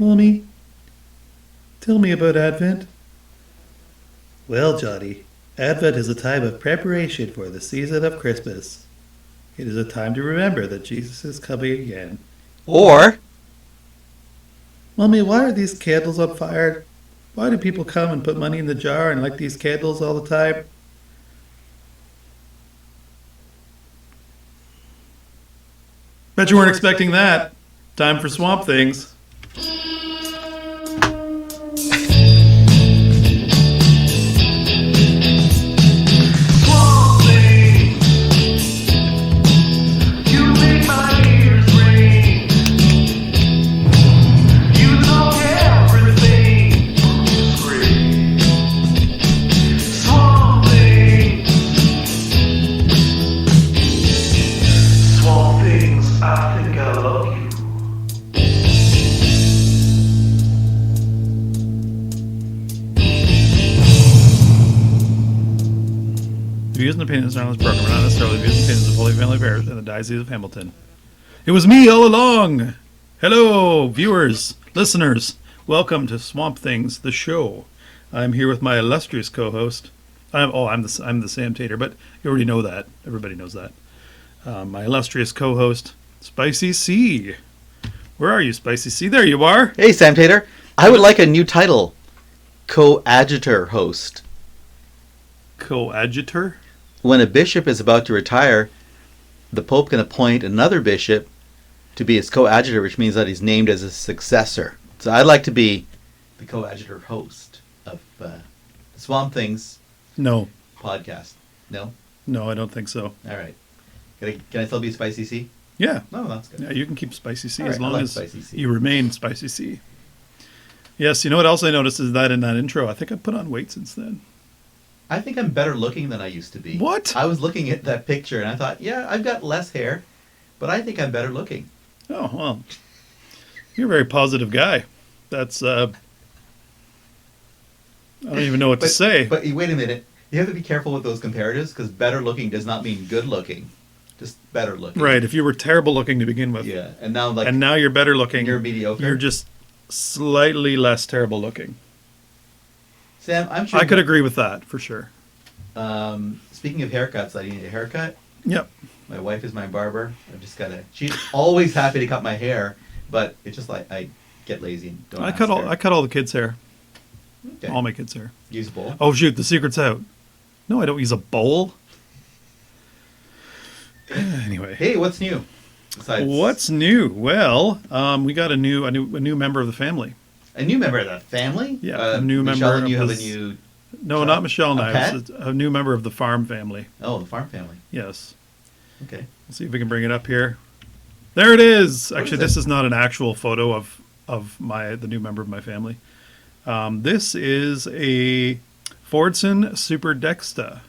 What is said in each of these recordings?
Mommy, tell me about Advent. Well, Johnny, Advent is a time of preparation for the season of Christmas. It is a time to remember that Jesus is coming again. Or, Mommy, why are these candles on fire? Why do people come and put money in the jar and light these candles all the time? Bet you weren't expecting that. Time for Swamp Things. Views and opinions on this program are not necessarily views and opinions of Holy Family Parish in the Diocese of Hamilton. It was me all along! Hello, viewers, listeners. Welcome to Swamp Things, the show. I'm here with my illustrious co-host. I'm the Sam Tater, but you already know that. Everybody knows that. My illustrious co-host, Spicy C. Where are you, Spicy C? There you are. hey, Sam Tater, I would like a new title. Coadjutor host. Coadjutor? When a bishop is about to retire, the Pope can appoint another bishop to be his coadjutor, which means that he's named as a successor. So I'd like to be the coadjutor host of Swamp Things No. podcast. No? No, I don't think so. All right. Can I still be Spicy C? Yeah. No, that's good. Yeah, you can keep Spicy C All as right, I long like as Spicy C. you remain Spicy C. Yes, you know what else I noticed is that in that intro, I think I put on weight since then. I think I'm better looking than I used to be. What? I was looking at that picture and I thought, yeah, I've got less hair, but I think I'm better looking. Oh, well. You're a very positive guy. That's, I don't even know what to say. But wait a minute. You have to be careful with those comparatives because better looking does not mean good looking. Just better looking. Right, if you were terrible looking to begin with. Yeah, and now now you're better looking. you're mediocre. You're just slightly less terrible looking. Sam, I'm sure. I could agree with that, for sure. Speaking of haircuts, I need a haircut. Yep. My wife is my barber. I've just gotta. She's always happy to cut my hair, but it's just like I get lazy and don't. I cut all the kids' hair. Okay. All my kids' hair. Use a bowl. Oh, shoot, the secret's out. No, I don't use a bowl. Anyway. Hey, what's new? Besides What's new? Well, we got a new member of the family. a new member of the family? Yeah, a new Michelle member and you of have a this- new. No, Child? not Michelle and A I. pet? It's a new member of the farm family. Oh, the farm family. Yes. Okay. Let's see if we can bring it up here. There it is. What Actually, is this it? is not an actual photo of the new member of my family. This is a Fordson Super Dexta.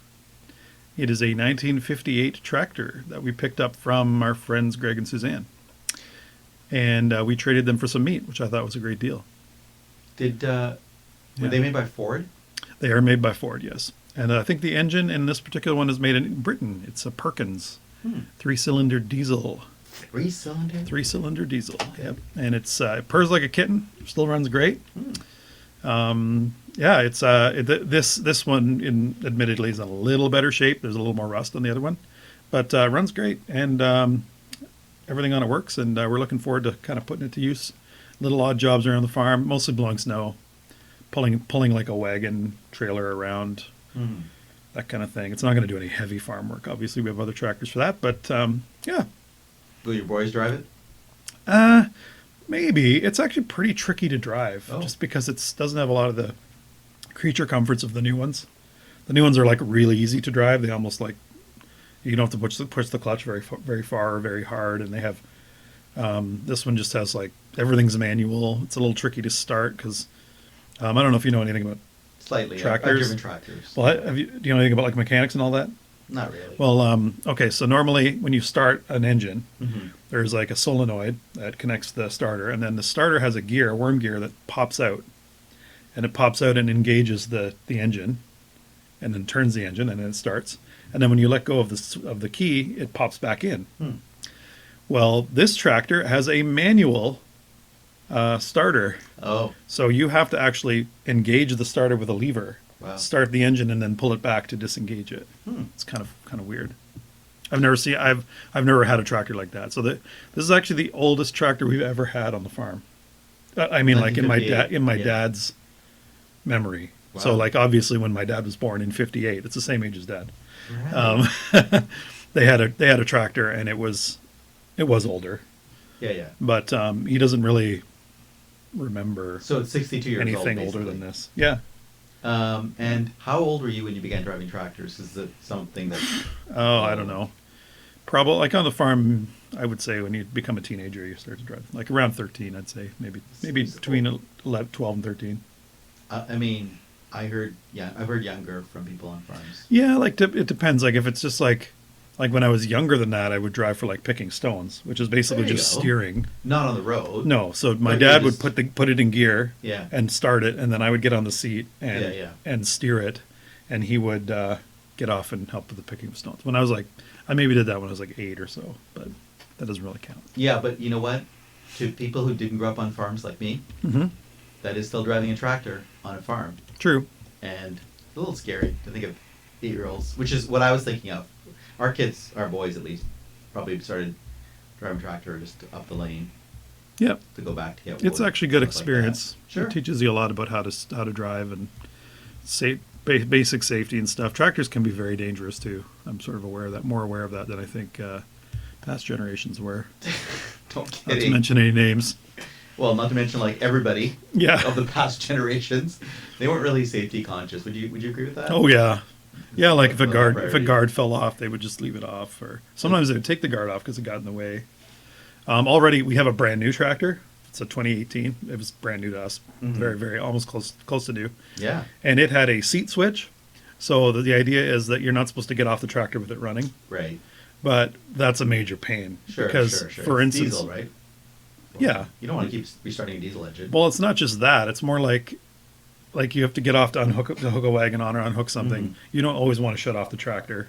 It is a 1958 tractor that we picked up from our friends Greg and Suzanne. And we traded them for some meat, which I thought was a great deal. Were they made by Ford? They are made by Ford, yes. And I think the engine in this particular one is made in Britain. It's a Perkins 3-cylinder diesel. 3-cylinder? 3-cylinder diesel. Yep. And it purrs like a kitten. Still runs great. Yeah, it's this one admittedly is in a little better shape. There's a little more rust on the other one, but runs great, and everything on it works. And we're looking forward to kind of putting it to use. Little odd jobs around the farm, mostly blowing snow, pulling like a wagon trailer around, that kind of thing. It's not going to do any heavy farm work. Obviously, we have other tractors for that, but yeah. Will your boys drive it? Maybe. It's actually pretty tricky to drive, just because it doesn't have a lot of the creature comforts of the new ones. The new ones are like really easy to drive. They almost like you don't have to push the clutch very far or very hard, and they have this one just has like everything's manual. It's a little tricky to start because I don't know if you know anything about Slightly. tractors. I've driven tractors. Well, do you know anything about like mechanics and all that? Not really. Well, okay, so normally when you start an engine, there's like a solenoid that connects the starter, and then the starter has a worm gear that pops out. And it pops out and engages the engine, and then turns the engine, and then it starts. And then when you let go of the key, it pops back in. Well, this tractor has a manual Starter. Oh, So you have to actually engage the starter with a lever, wow. start the engine, and then pull it back to disengage it. It's kind of weird. I've never had a tractor like that. So this is actually the oldest tractor we've ever had on the farm. I mean, like in my 1958, yeah. dad's memory. Wow. So like obviously when my dad was born in '58, it's the same age as dad. Right. They had a tractor and it was older, Yeah, yeah. but he doesn't really remember So it's 62 years old, anything older basically. than this. Yeah. And how old were you when you began driving tractors? Is it something that... Oh, I don't know. Probably like on the farm, I would say when you become a teenager, you start to drive. Like around 13, I'd say maybe between 11, 12 and 13. I mean, I've heard younger from people on farms. Yeah, like it depends. Like if it's just like when I was younger than that, I would drive for like picking stones, which is basically There you just go. steering. Not on the road. No, so my But dad you would just- put it in gear, Yeah. and start it, and then I would get on the seat and Yeah, yeah. and steer it, and he would get off and help with the picking of stones. When I was like, I maybe did that when I was like 8 or so, but that doesn't really count. Yeah, but you know what? To people who didn't grow up on farms like me, Mm-hmm. that is still driving a tractor on a farm. True. And a little scary to think of 8-year-olds, which is what I was thinking of. Our kids, our boys at least, probably started driving tractor just up the lane Yep. to go back to get It's wood, actually good stuff like that. experience. Sure. It teaches you a lot about how to drive and basic safety and stuff. Tractors can be very dangerous too. I'm sort of more aware of that than I think past generations were. Don't Not to kidding. mention any names. Well, not to mention like everybody Yeah. of the past generations, they weren't really safety conscious. Would you agree with that? Oh yeah. Yeah, like if a Not guard priority. fell off, they would just leave it off, or sometimes they would take the guard off because it got in the way. Already we have a brand new tractor. It's a 2018. It was brand new to us, Mhm. very very almost close to new, Yeah. and it had a seat switch. So the idea is that you're not supposed to get off the tractor with it running, Right. but that's a major pain Sure. because, sure. for It's instance, diesel, right? yeah. You don't want to keep restarting a diesel engine. Well, it's not just that. It's more like you have to get off to hook a wagon on or unhook something. Mhm. You don't always want to shut off the tractor.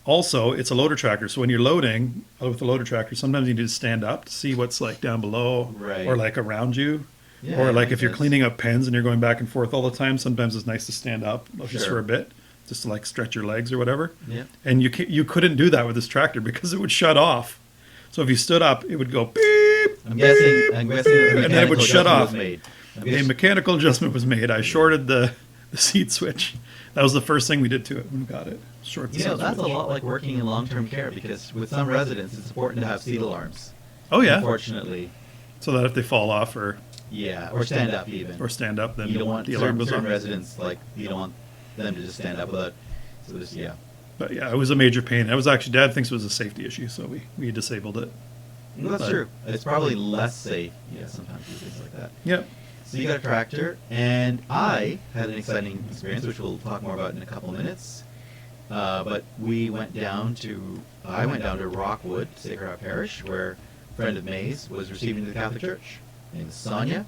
Also, it's a loader tractor, so when you're loading with a loader tractor, sometimes you need to stand up to see what's like down below, Right. or like around you, Yeah, or like makes if you're sense. cleaning up pens and you're going back and forth all the time. Sometimes it's nice to stand up just Sure. for a bit, just to like stretch your legs or whatever. Yeah. And you couldn't do that with this tractor because it would shut off. So if you stood up, it would go beep. I'm guessing. beep, I'm beep, guessing. a and then it mechanical would shut adjustment off. was made. I'm A guessing- mechanical adjustment was made. I shorted the seat switch. That was the first thing we did to it when we got it. Short the You know, seat that's a switch. lot like working in long-term care because with some residents, it's important to have seat alarms. Oh yeah. Unfortunately, So that if they fall off or yeah, or stand up even. stand up, then you don't want the alarm certain, goes certain off. residents like you don't want them to just stand up without. So there's yeah. But yeah, it was a major pain. It was actually Dad thinks it was a safety issue, so we disabled it. Well, that's But- true. It's probably less safe. Yeah, sometimes do things like that. Yep. So you got a tractor, and I had an exciting experience, which we'll talk more about in a couple minutes. But I went down to Rockwood, Sacred Heart Parish, where a friend of May's was received into the Catholic Church. Her name is Sonia,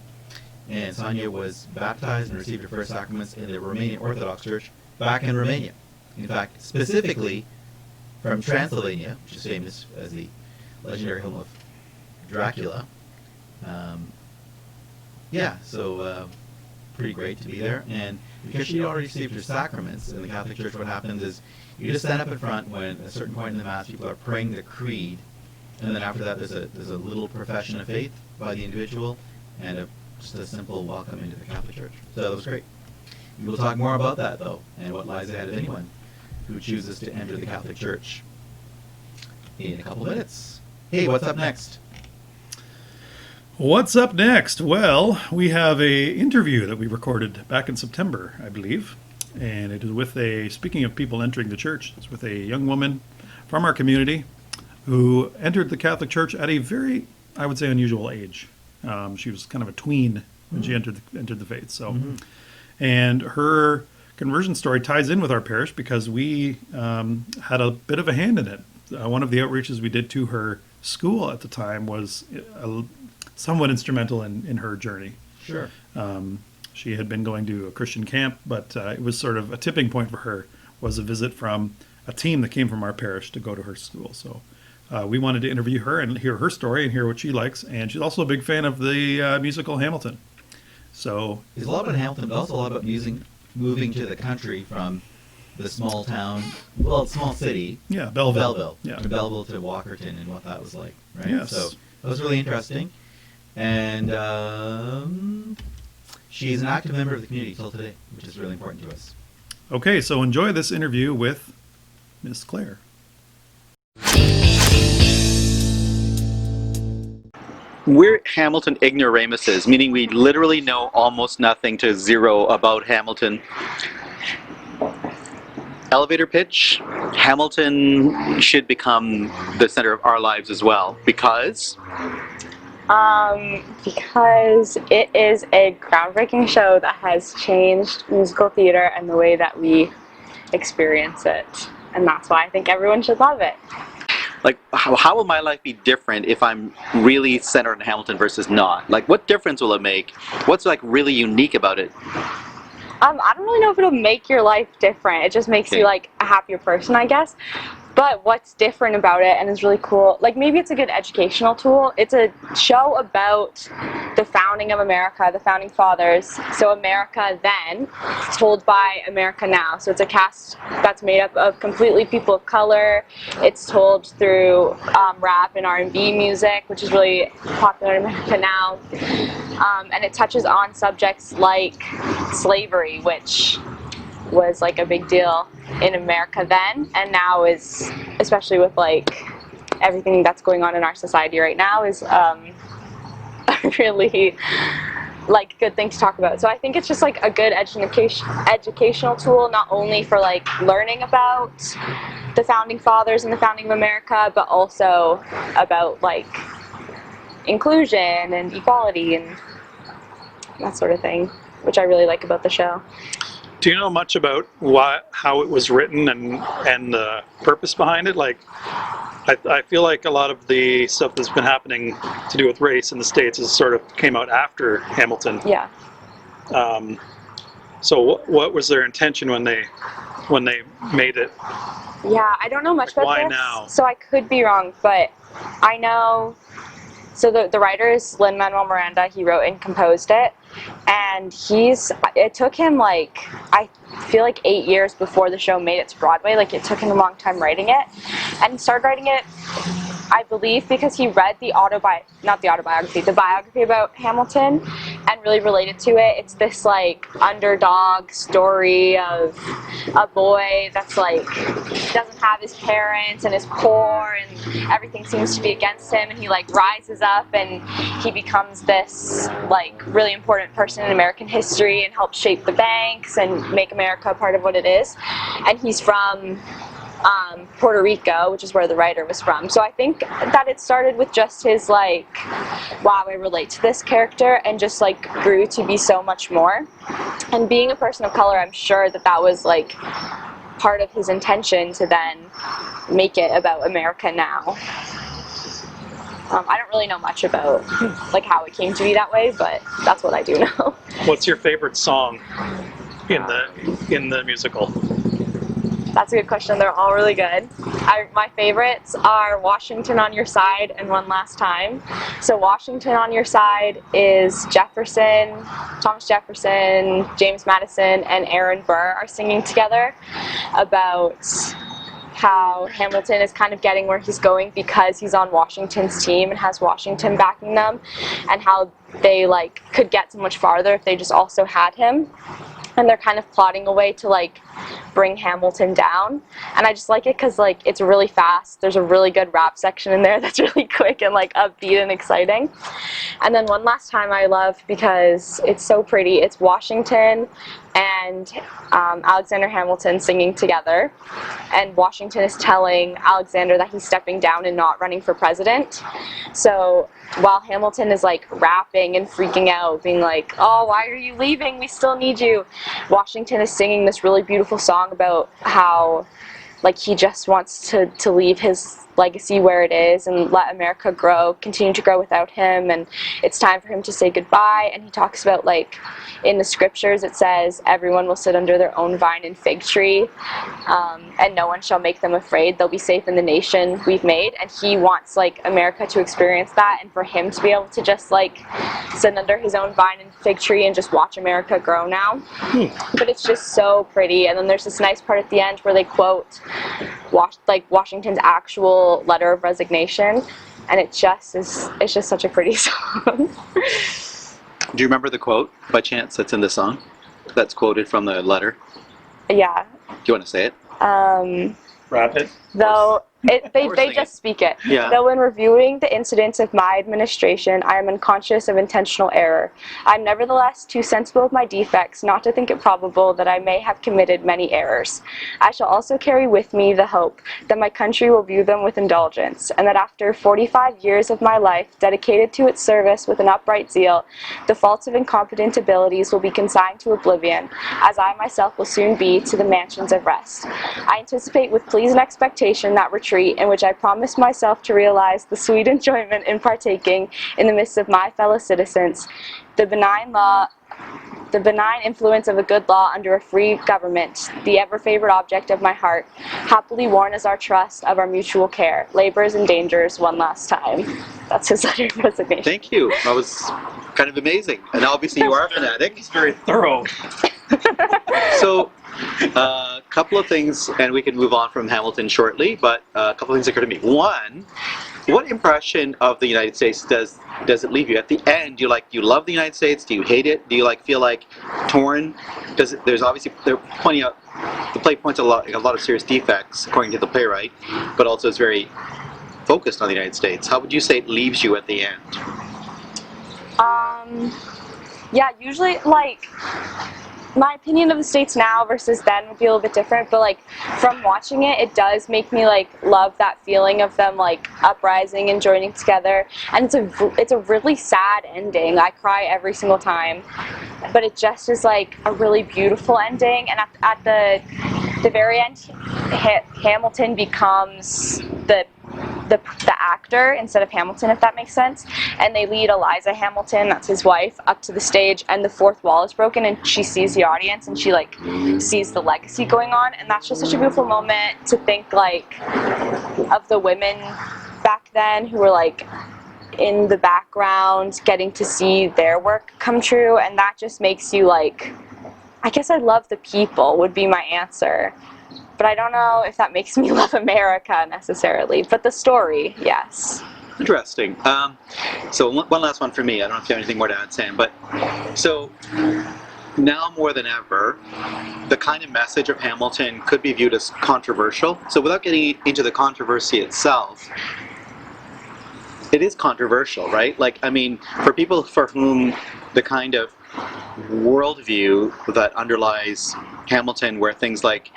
and Sonia was baptized and received her first sacraments in the Romanian Orthodox Church back in Romania. In fact, specifically from Transylvania, which is famous as the legendary home of Dracula. So pretty great to be there. And because she'd already received her sacraments in the Catholic Church, what happens is you just stand up in front when at a certain point in the Mass people are praying the creed, and then after that there's a little profession of faith by the individual, and just a simple welcome into the Catholic Church. So that was great. We'll talk more about that though, and what lies ahead of anyone who chooses to enter the Catholic Church in a couple minutes. Hey, what's up next? What's up next? Well, we have a interview that we recorded back in September, I believe, and it is with speaking of people entering the church, it's with a young woman from our community who entered the Catholic Church at a very, I would say, unusual age. She was kind of a tween when she entered the faith. So, and her conversion story ties in with our parish because we had a bit of a hand in it. One of the outreaches we did to her school at the time was somewhat instrumental in her journey. Sure. She had been going to a Christian camp, but it was sort of a tipping point for her was a visit from a team that came from our parish to go to her school. So We wanted to interview her and hear her story and hear what she likes. And she's also a big fan of the musical Hamilton. So It's a lot about Hamilton, but also a lot about moving to the country from the small town, well, small city. yeah, Belleville. Yeah. From Belleville to Walkerton and what that was like, right? Yes. So that was really interesting. And she's an active member of the community till today, which is really important to us. Okay, so enjoy this interview with Miss Claire. We're Hamilton ignoramuses, meaning we literally know almost nothing to zero about Hamilton. Elevator pitch, Hamilton should become the center of our lives as well, because it is a groundbreaking show that has changed musical theater and the way that we experience it. And that's why I think everyone should love it. like, how will my life be different if I'm really centered in Hamilton versus not? Like, what difference will it make? What's like really unique about it? I don't really know if it'll make your life different. It just makes you like a happier person, I guess. But what's different about it and is really cool, like maybe it's a good educational tool. It's a show about the founding of America, the founding fathers. So America then, told by America now. So it's a cast that's made up of completely people of color. It's told through rap and R&B music, which is really popular in America now. And it touches on subjects like slavery, which was like a big deal in America then, and now is, especially with like everything that's going on in our society right now, is a really like good thing to talk about. So I think it's just like a good educational tool, not only for like learning about the founding fathers and the founding of America, but also about like inclusion and equality and that sort of thing, which I really like about the show. Do you know much about how it was written and the purpose behind it? Like, I feel like a lot of the stuff that's been happening to do with race in the States is sort of came out after Hamilton. Yeah. So what was their intention when they made it? Yeah, I don't know much about Why this, now? so I could be wrong, but I know. So the writer is Lin-Manuel Miranda. He wrote and composed it, and it took him like, I feel like 8 years before the show made it to Broadway. Like it took him a long time writing it, and he started writing it, I believe, because he read the biography about Hamilton and really related to it. It's this like underdog story of a boy that's like doesn't have his parents and is poor and everything seems to be against him, and he like rises up and he becomes this like really important person in American history and helps shape the banks and make America a part of what it is. And he's from Puerto Rico, which is where the writer was from. So I think that it started with just his like, wow, I relate to this character, and just like grew to be so much more. And being a person of color, I'm sure that was like part of his intention to then make it about America now. I don't really know much about like how it came to be that way, but that's what I do know. What's your favorite song in the musical? That's a good question. They're all really good. My favorites are Washington on Your Side and One Last Time. So Washington on Your Side is Thomas Jefferson, James Madison, and Aaron Burr are singing together about how Hamilton is kind of getting where he's going because he's on Washington's team and has Washington backing them, and how they like could get so much farther if they just also had him. And they're kind of plotting a way to like bring Hamilton down, and I just like it because like it's really fast. There's a really good rap section in there that's really quick and like upbeat and exciting. And then One Last Time I love because it's so pretty. It's Washington and Alexander Hamilton singing together, and Washington is telling Alexander that he's stepping down and not running for president. So while Hamilton is like rapping and freaking out, being like, oh, why are you leaving? We still need you. Washington is singing this really beautiful song about how like he just wants to leave his legacy where it is and let America continue to grow without him, and it's time for him to say goodbye. And he talks about, like, in the scriptures it says everyone will sit under their own vine and fig tree, and no one shall make them afraid. They'll be safe in the nation we've made. And he wants, like, America to experience that, and for him to be able to just, like, sit under his own vine and fig tree and just watch America grow now. But it's just so pretty. And then there's this nice part at the end where they quote Washington's actual letter of resignation, and it's just such a pretty song. Do you remember the quote by chance that's in the song? That's quoted from the letter? Yeah. Do you want to say it? Rap it. Though they sing just speak it. Yeah. Though in reviewing the incidents of my administration, I am unconscious of intentional error. I am nevertheless too sensible of my defects not to think it probable that I may have committed many errors. I shall also carry with me the hope that my country will view them with indulgence, and that after 45 years of my life dedicated to its service with an upright zeal, the faults of incompetent abilities will be consigned to oblivion, as I myself will soon be to the mansions of rest. I anticipate with pleasing expectation that retreat in which I promise myself to realize the sweet enjoyment in partaking in the midst of my fellow citizens, the benign influence of a good law under a free government, the ever-favorite object of my heart, happily worn as our trust of our mutual care, labors and dangers one last time. That's his letter of resignation. Thank you. That was kind of amazing. And obviously you are a fanatic. It's very thorough. So, a couple of things, and we can move on from Hamilton shortly, but a couple of things occur to me. One, what impression of the United States does it leave you? At the end, do you love the United States? Do you hate it? Do you feel like torn? Because there's obviously, they're pointing out, the play points a lot of serious defects, according to the playwright, but also is very focused on the United States. How would you say it leaves you at the end? Yeah, usually, like, my opinion of the States now versus then would be a little bit different, but, like, from watching it, it does make me, like, love that feeling of them, like, uprising and joining together. And it's a really sad ending. I cry every single time, but it just is, like, a really beautiful ending. And at the very end, Hamilton becomes the actor instead of Hamilton, if that makes sense. And they lead Eliza Hamilton, that's his wife, up to the stage, and the fourth wall is broken, and she sees the audience, and she, like, sees the legacy going on. And that's just such a beautiful moment to think, like, of the women back then who were, like, in the background, getting to see their work come true. And that just makes you, like, I guess I love the people would be my answer. But I don't know if that makes me love America necessarily. But the story, yes. Interesting. So one last one for me. I don't know if you have anything more to add, Sam. But so now more than ever, the kind of message of Hamilton could be viewed as controversial. So without getting into the controversy itself, it is controversial, right? Like, I mean, for people for whom the kind of worldview that underlies Hamilton, where things like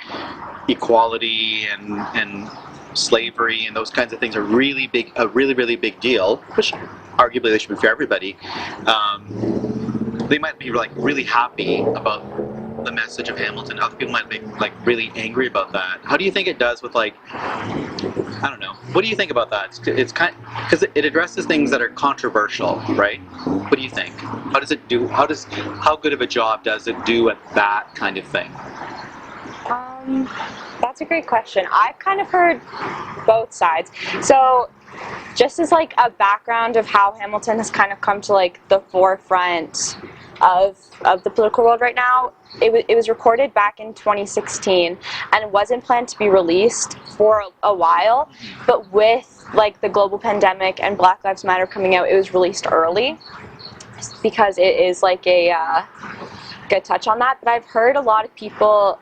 equality and slavery and those kinds of things are really big, a really big deal, which arguably they should be for everybody. They might be like really happy about the message of Hamilton. Other people might be like really angry about that. How do you think it does with, like, I don't know. What do you think about that? It's kind because it addresses things that are controversial, right? What do you think? How does it do? How good of a job does it do at that kind of thing? That's a great question. I've kind of heard both sides. So just as, like, a background of how Hamilton has kind of come to, like, the forefront of the political world right now, it was recorded back in 2016, and it wasn't planned to be released for a while, but with, like, the global pandemic and Black Lives Matter coming out, it was released early because it is, like, a good touch on that. But I've heard a lot of people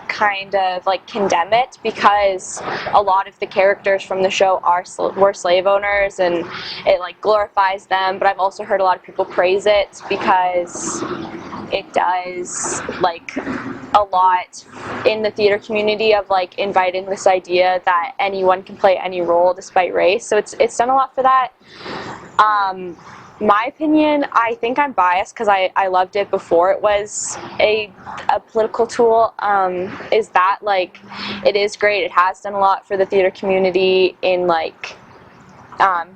kind of, like, condemn it because a lot of the characters from the show were slave owners, and it, like, glorifies them. But I've also heard a lot of people praise it because it does, like, a lot in the theater community of, like, inviting this idea that anyone can play any role despite race. So it's done a lot for that. My opinion, I think I'm biased because I loved it before it was a political tool, is that, like, it is great. It has done a lot for the theater community in, like,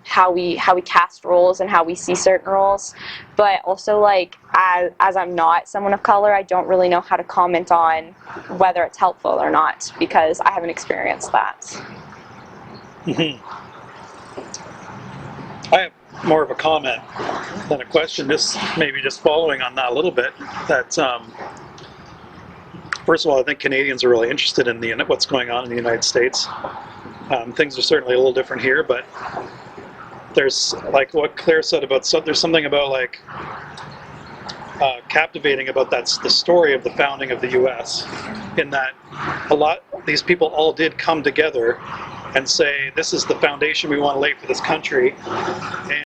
how we cast roles and how we see certain roles. But also, like, as I'm not someone of color, I don't really know how to comment on whether it's helpful or not because I haven't experienced that. I have more of a comment than a question, just maybe just following on that a little bit. That first of all, I think Canadians are really interested in what's going on in the United States. Things are certainly a little different here, but there's, like what Claire said about, there's something about, like, captivating about the story of the founding of the U.S. in that these people all did come together and say, this is the foundation we want to lay for this country. And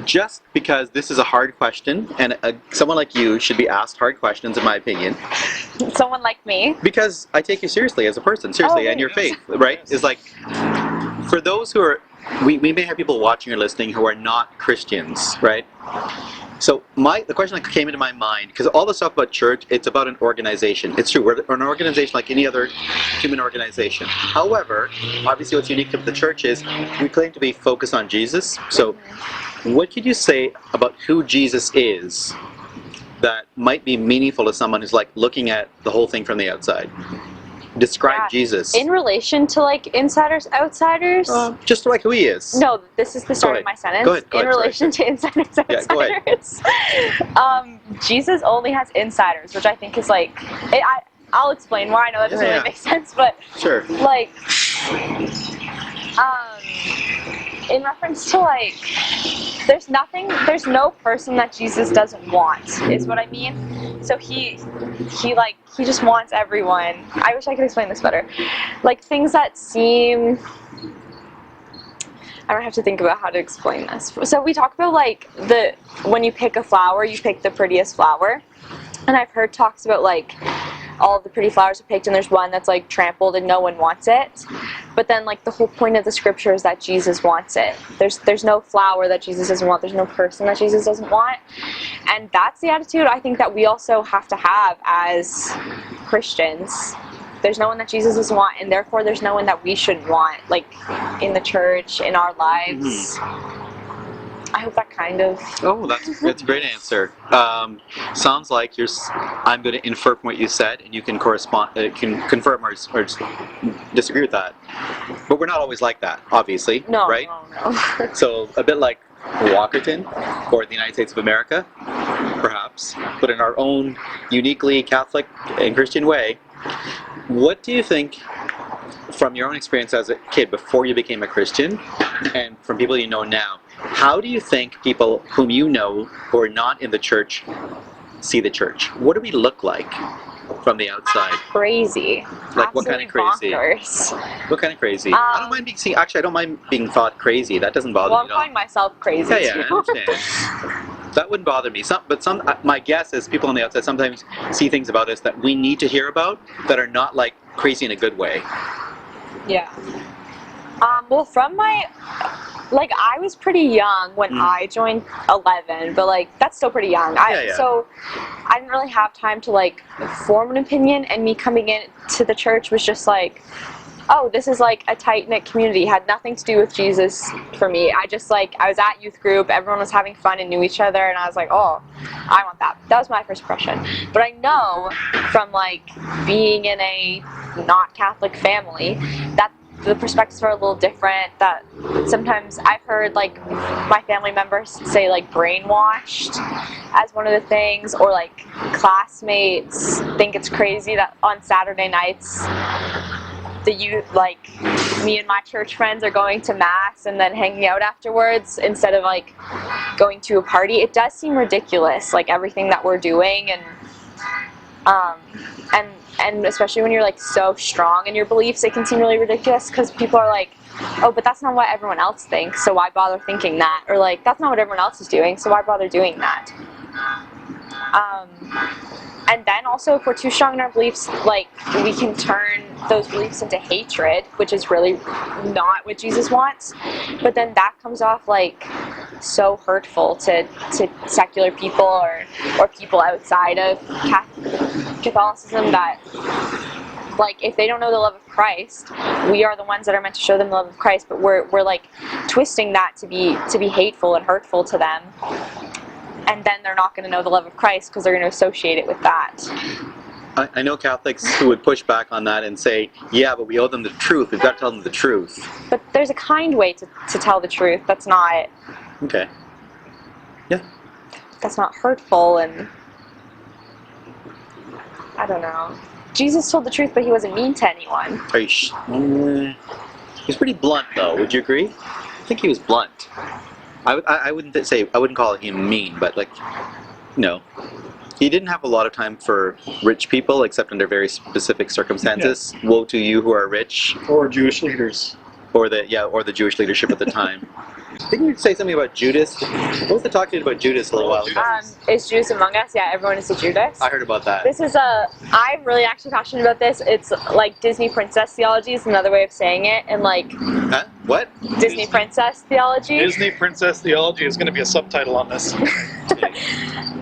Just because this is a hard question, and someone like you should be asked hard questions, in my opinion, Someone like me. because I take you seriously as a person, seriously, and your faith, right? Is like, for those who are, we may have people watching or listening who are not Christians, right? So the question that came into my mind, because all the stuff about church, it's about an organization. It's true, we're an organization like any other human organization. However, obviously what's unique to the church is we claim to be focused on Jesus. So what could you say about who Jesus is that might be meaningful to someone who's, like, looking at the whole thing from the outside? Describe Jesus. In relation to, like, insiders, outsiders? Just like who he is. No, this is the start of my sentence. Go ahead, in relation to insiders, outsiders. Yeah, go ahead. Jesus only has insiders, which I think is, like, I'll explain why. I know that doesn't really make sense, but sure. Like, in reference to, like, there's no person that Jesus doesn't want, is what I mean. So he just wants everyone. I wish I could explain this better. Like, things that seem, I don't have to think about how to explain this. So we talk about, like, when you pick a flower, you pick the prettiest flower. And I've heard talks about, like, all of the pretty flowers are picked and there's one that's, like, trampled and no one wants it. But then, like, the whole point of the scripture is that Jesus wants it. There's no flower that Jesus doesn't want. There's no person that Jesus doesn't want. And that's the attitude I think that we also have to have as Christians. There's no one that Jesus doesn't want, and therefore there's no one that we shouldn't want, like, in the church, in our lives. I hope that kind of... Oh, that's a great answer. Sounds like I'm going to infer from what you said, and you can can confirm or disagree with that. But we're not always like that, obviously, right? No. So a bit like Walkerton, or the United States of America, perhaps, but in our own uniquely Catholic and Christian way. What do you think, from your own experience as a kid before you became a Christian, and from people you know now, how do you think people whom you know who are not in the church see the church? What do we look like from the outside? Crazy. Like, what kind of crazy? Bonkers. What kind of crazy? I don't mind being thought crazy. That doesn't bother me at all. I'm calling myself crazy. Yeah, I understand. That wouldn't bother me. My guess is people on the outside sometimes see things about us that we need to hear about that are not, like, crazy in a good way. Yeah. Well, from like, I was pretty young when I joined 11, but, like, that's still pretty young. So I didn't really have time to, like, form an opinion, and me coming in to the church was just like, oh, this is, like, a tight-knit community. It had nothing to do with Jesus for me. I was at youth group, everyone was having fun and knew each other, and I was like, oh, I want that. That was my first impression. But I know from, like, being in a not Catholic family that the perspectives are a little different, that sometimes I've heard, like, my family members say, like, brainwashed as one of the things, or, like, classmates think it's crazy that on Saturday nights the youth, like, me and my church friends are going to mass and then hanging out afterwards instead of, like, going to a party. It does seem ridiculous, like, everything that we're doing, and especially when you're, like, so strong in your beliefs, it can seem really ridiculous because people are like, oh, but that's not what everyone else thinks, so why bother thinking that? Or, like, that's not what everyone else is doing, so why bother doing that? And then also, if we're too strong in our beliefs, like, we can turn those beliefs into hatred, which is really not what Jesus wants. But then that comes off like so hurtful to secular people or people outside of Catholicism that, like, if they don't know the love of Christ, we are the ones that are meant to show them the love of Christ, but we're like twisting that to be hateful and hurtful to them, and then they're not going to know the love of Christ because they're going to associate it with that. I know Catholics who would push back on that and say, yeah, but we owe them the truth. We've got to tell them the truth. But there's a kind way to tell the truth that's not Okay. Yeah. that's not hurtful, and I don't know. Jesus told the truth, but he wasn't mean to anyone. Are you he's pretty blunt, though. Would you agree? I think he was blunt. I wouldn't call him mean, but, like, no. He didn't have a lot of time for rich people, except under very specific circumstances. Yeah. Woe to you who are rich. Or Jewish leaders. Or the Jewish leadership at the time. Didn't you say something about Judas? What was the talk about Judas a little while ago? Is Judas among us? Yeah, everyone is a Judas. I heard about that. I'm really actually passionate about this. It's like Disney princess theology is another way of saying it, and like... Huh? What? Disney princess theology. Disney princess theology is going to be a subtitle on this.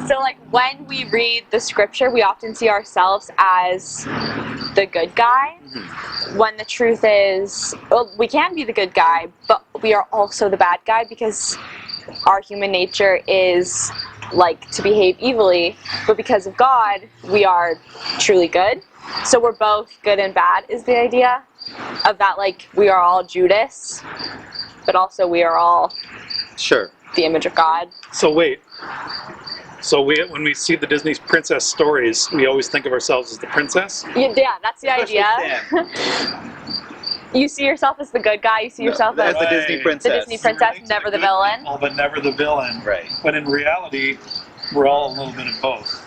So, like, when we read the scripture, we often see ourselves as the good guy, when the truth is, well, we can be the good guy, but we are also the bad guy because our human nature is, like, to behave evilly, but because of God, we are truly good. So we're both good and bad is the idea of that, like, we are all Judas, but also we are all the image of God. So wait. So when we see the Disney princess stories, we always think of ourselves as the princess? Yeah, that's the idea. You see yourself as the good guy, you see yourself as the Disney princess. The Disney princess, never the villain. People, but never the villain. Right. But in reality, we're all a little bit of both.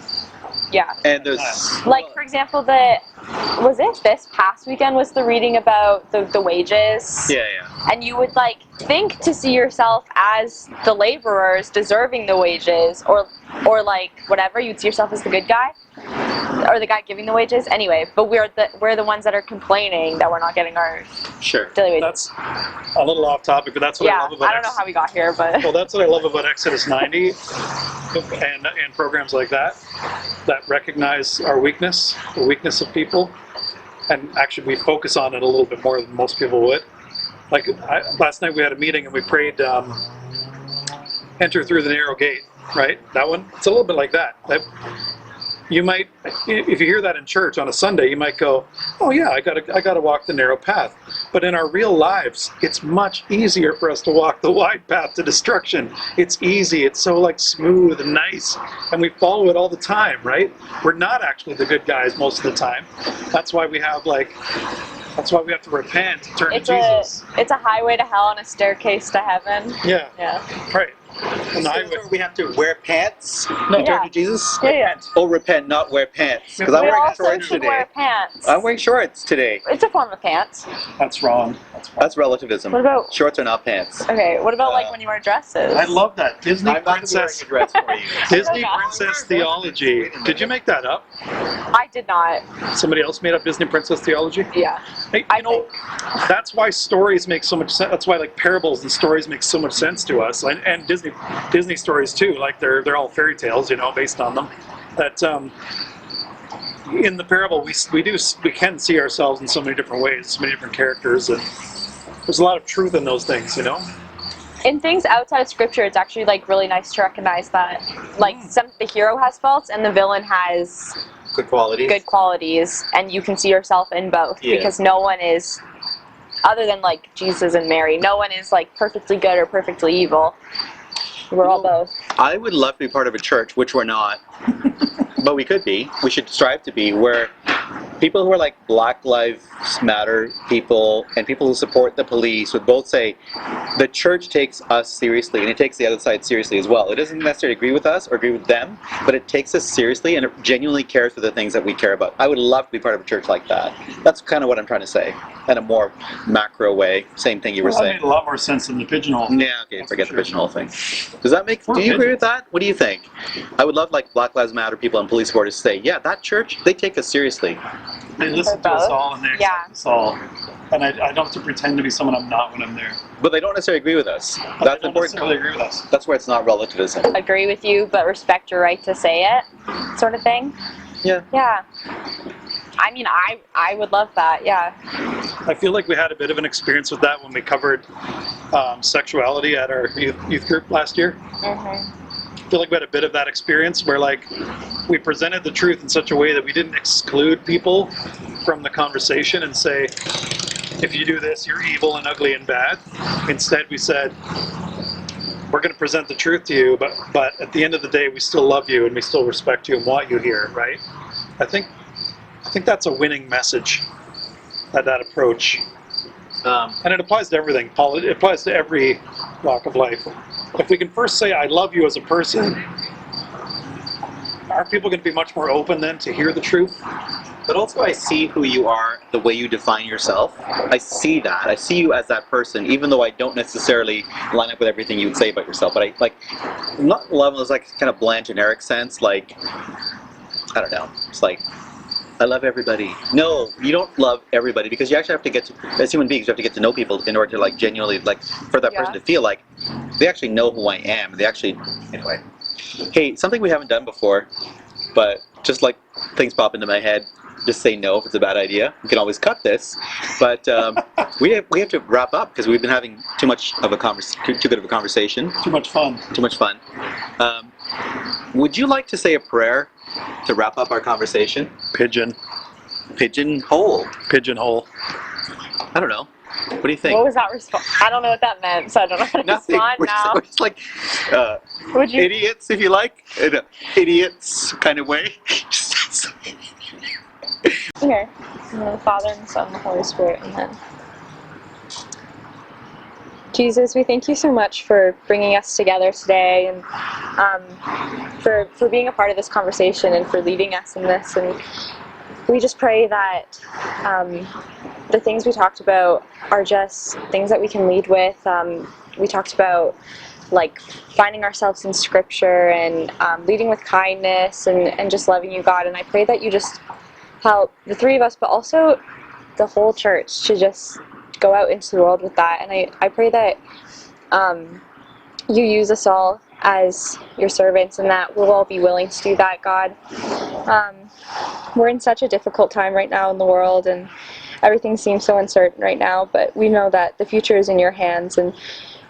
Yeah. And there's... Like, for example, was it this past weekend was the reading about the wages? Yeah. And you would, like, think to see yourself as the laborers deserving the wages, or like, whatever, you'd see yourself as the good guy, or the guy giving the wages. Anyway, but we're the ones that are complaining that we're not getting our daily wages. That's a little off topic, but that's what I love about I don't know how we got here, but... Well, that's what I love about Exodus 90 and programs like that recognize our weakness, the weakness of people, and actually we focus on it a little bit more than most people would. Like, last night we had a meeting and we prayed, enter through the narrow gate, right? That one? It's a little bit like that. You might, if you hear that in church on a Sunday, you might go, oh yeah, I gotta walk the narrow path. But in our real lives, it's much easier for us to walk the wide path to destruction. It's easy, it's so, like, smooth and nice, and we follow it all the time, right? We're not actually the good guys most of the time. That's why we have to repent and turn to Jesus. It's a highway to hell and a staircase to heaven. Yeah. Right. And we have to wear pants No. turn to Jesus? Yeah. Oh, repent, not wear pants. Because I'm wearing shorts today. Wear pants. I'm wearing shorts today. It's a form of pants. That's wrong. That's relativism. What about... Shorts are not pants. Okay, what about, like, when you wear dresses? I love that. Disney I'm princess. not wearing a dress for you. Disney princess theology. Did you make that up? I did not. Somebody else made up Disney princess theology? Yeah. Hey, that's why stories make so much sense. That's why, like, parables and stories make so much sense to us, and Disney stories too. Like, they're all fairy tales, based on them. That in the parable we can see ourselves in so many different ways, so many different characters, and there's a lot of truth in those things, In things outside of scripture, it's actually, like, really nice to recognize that, like, the hero has faults and the villain has good qualities, and you can see yourself in both, because no one is, other than, like, Jesus and Mary, no one is, like, perfectly good or perfectly evil. We're all both. I would love to be part of a church, which we're not, but we could be. We should strive to be, where people who are like Black Lives Matter people and people who support the police would both say the church takes us seriously and it takes the other side seriously as well. It doesn't necessarily agree with us or agree with them, but it takes us seriously and it genuinely cares for the things that we care about. I would love to be part of a church like that. That's kind of what I'm trying to say in a more macro way. Same thing you were saying. That made a lot more sense than the pigeonhole. Yeah, okay, forget the pigeonhole thing. Does that make, do you agree with that? What do you think? I would love, like, Black Lives Matter people and police supporters to say, yeah, that church, they take us seriously. They listen to us all and they accept us all. and I don't have to pretend to be someone I'm not when I'm there. But they don't necessarily agree with us. But That's they don't important. necessarily agree with us. That's where it's not relativism. Agree with you, but respect your right to say it, sort of thing. Yeah. Yeah. I mean, I would love that, yeah. I feel like we had a bit of an experience with that when we covered sexuality at our youth group last year. Mm-hmm. I feel like we had a bit of that experience where like we presented the truth in such a way that we didn't exclude people from the conversation and say, if you do this, you're evil and ugly and bad. Instead, we said, we're going to present the truth to you, but at the end of the day, we still love you and we still respect you and want you here, right? I think that's a winning message, that approach. And it applies to everything, Paul. It applies to every walk of life. If we can first say, I love you as a person, are people going to be much more open then to hear the truth? But also I see who you are, the way you define yourself. I see that. I see you as that person, even though I don't necessarily line up with everything you would say about yourself. But I, like, not love is like kind of bland, generic sense. Like, I don't know. It's like, I love everybody. No, you don't love everybody, because you actually have to get to, as human beings, you have to get to know people in order to like genuinely, like, for that person to feel like they actually know who I am. They actually, anyway. Hey, something we haven't done before, but just like things pop into my head, just say no if it's a bad idea. We can always cut this, but we have to wrap up because we've been having too much of a too good of a conversation. Too much fun. Too much fun. Would you like to say a prayer to wrap up our conversation? Pigeonhole. Pigeonhole. I don't know. What do you think? What was that response? I don't know what that meant, so I don't know how to Nothing. respond now. We're just like Would you? idiots, if you like, in an idiots kind of way. Okay. In the Father, and the Son, and the Holy Spirit, amen. Jesus, we thank you so much for bringing us together today, and for being a part of this conversation and for leading us in this. And we just pray that the things we talked about are just things that we can lead with. We talked about like finding ourselves in Scripture and leading with kindness and just loving you, God. And I pray that you just help the three of us, but also the whole church, to just go out into the world with that. And I pray that you use us all as your servants, and that we'll all be willing to do that, God. We're in such a difficult time right now in the world, and everything seems so uncertain right now, but we know that the future is in your hands, and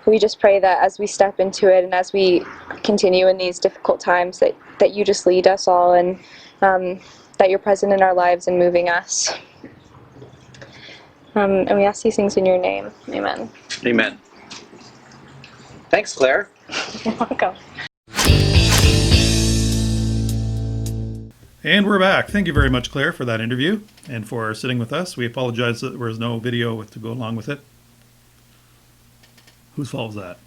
we just pray that as we step into it and as we continue in these difficult times, that you just lead us all, and that you're present in our lives and moving us. And we ask these things in your name. Amen. Amen. Thanks, Claire. You're welcome. And we're back. Thank you very much, Claire, for that interview and for sitting with us. We apologize that there was no video to go along with it. Whose fault was that?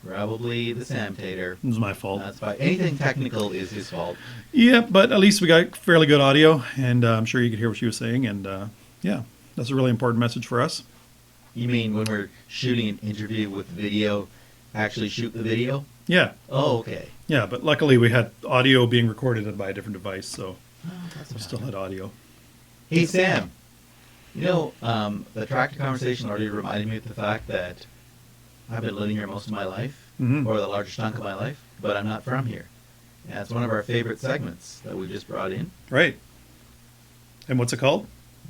Probably the Sam Tater. It was my fault. That's fine. Anything technical is his fault. Yeah, but at least we got fairly good audio, and I'm sure you could hear what she was saying. And yeah, that's a really important message for us. You mean when we're shooting an interview with video, actually shoot the video? Yeah. Oh, okay. Yeah, but luckily we had audio being recorded by a different device, so That's we what still happened. had audio. Hey, Sam. You know, the tractor conversation already reminded me of the fact that I've been living here most of my life, Mhm. or the largest chunk of my life, but I'm not from here. And it's one of our favorite segments that we just brought in, Right. And what's it called?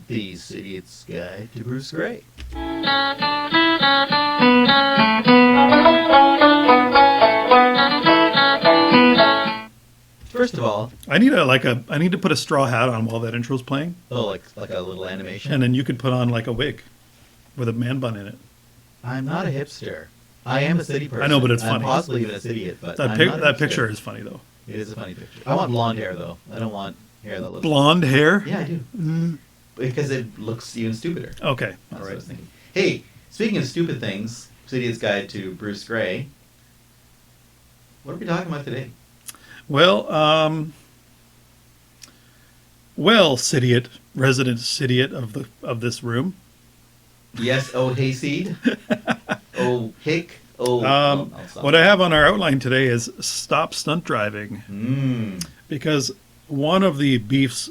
These Idiots Guide to Bruce Gray. First of all, I need I need to put a straw hat on while that intro's playing, oh, like a little animation. and then you could put on like a wig with a man bun in it. I'm not a hipster. I am a city person. I know, but it's I'm funny. possibly even a idiot, but That I'm pic- not a that hipster. picture is funny though. It is a funny picture. I want blonde hair though. I don't want hair that looks. Blonde hair. Yeah, I do. Because it looks even stupider. Okay. That's All what I right. was thinking. Hey, speaking of stupid things, Idiot's Guide to Bruce Gray. What are we talking about today? Well, Sidiot, resident Sidiot of this room. Yes, oh hayseed. Oh hick. Oh. I'll stop. What I have on our outline today is stop stunt driving, Mm. because one of the beefs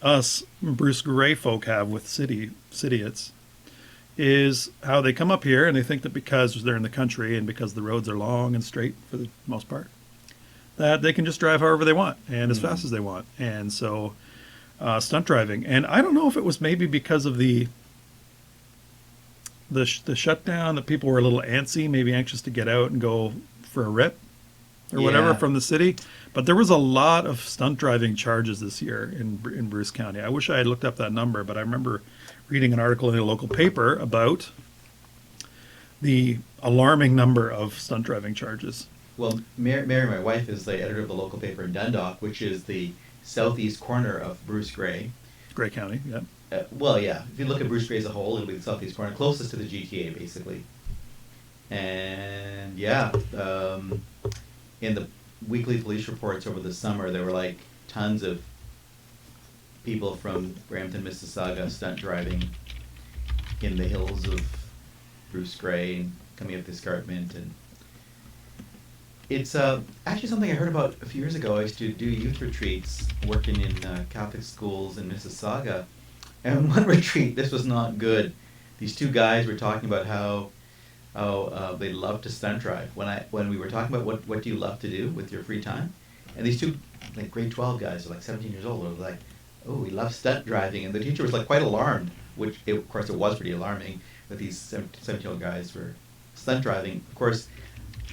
us Bruce Gray folk have with cityites is how they come up here and they think that because they're in the country and because the roads are long and straight for the most part, that they can just drive however they want and as fast as they want. And so stunt driving. And I don't know if it was maybe because of the shutdown that people were a little antsy, maybe anxious to get out and go for a rip or whatever Yeah. from the city. But there was a lot of stunt driving charges this year in Bruce County. I wish I had looked up that number, but I remember reading an article in a local paper about the alarming number of stunt driving charges. Well, Mary, my wife, is the editor of the local paper in Dundalk, which is the southeast corner of Bruce Gray. Gray County, yeah. Well, yeah. If you look at Bruce Gray as a whole, it'll be the southeast corner, closest to the GTA, basically. And yeah, in the weekly police reports over the summer, there were like tons of people from Brampton, Mississauga, stunt driving in the hills of Bruce Gray and coming up the escarpment. And it's actually something I heard about a few years ago. I used to do youth retreats working in Catholic schools in Mississauga. And one retreat, this was not good. These two guys were talking about how they love to stunt drive. When we were talking about what do you love to do with your free time, and these two like grade 12 guys, are like 17 years old, were like, oh, we love stunt driving, and the teacher was like quite alarmed, which of course it was pretty alarming that these 17-year-old guys were stunt driving. Of course,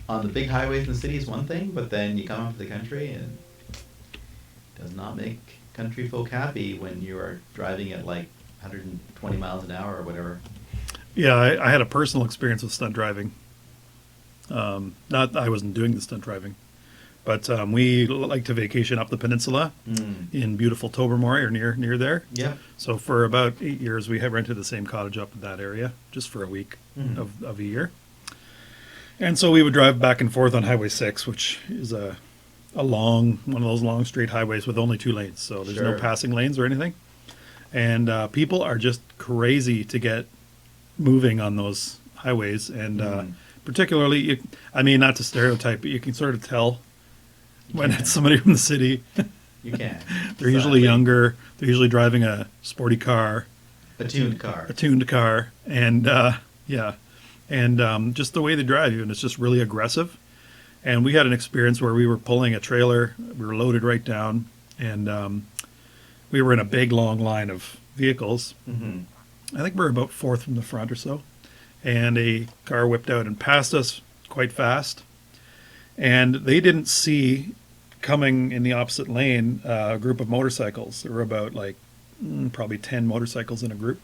on the big highways in the city is one thing, but then you come out to the country and it does not make country folk happy when you are driving at like 120 miles an hour or whatever. Yeah, I had a personal experience with stunt driving. Not I wasn't doing the stunt driving, but we like to vacation up the peninsula in beautiful Tobermory or near there. Yeah. So for about 8 years, we have rented the same cottage up in that area just for a week of a year. And so we would drive back and forth on Highway 6, which is one of those long straight highways with only 2 lanes. So there's no Sure. passing lanes or anything. And people are just crazy to get moving on those highways. And particularly, not to stereotype, but you can sort of tell when it's somebody from the city. You can. They're usually Sadly. younger. They're usually driving a sporty car, A tuned car. a tuned car, and just the way they drive you, and it's just really aggressive. And we had an experience where we were pulling a trailer. We were loaded right down, and we were in a big long line of vehicles. Mm-hmm. I think we were about fourth from the front or so, and a car whipped out and passed us quite fast. And they didn't see coming in the opposite lane a group of motorcycles. There were about probably 10 motorcycles in a group.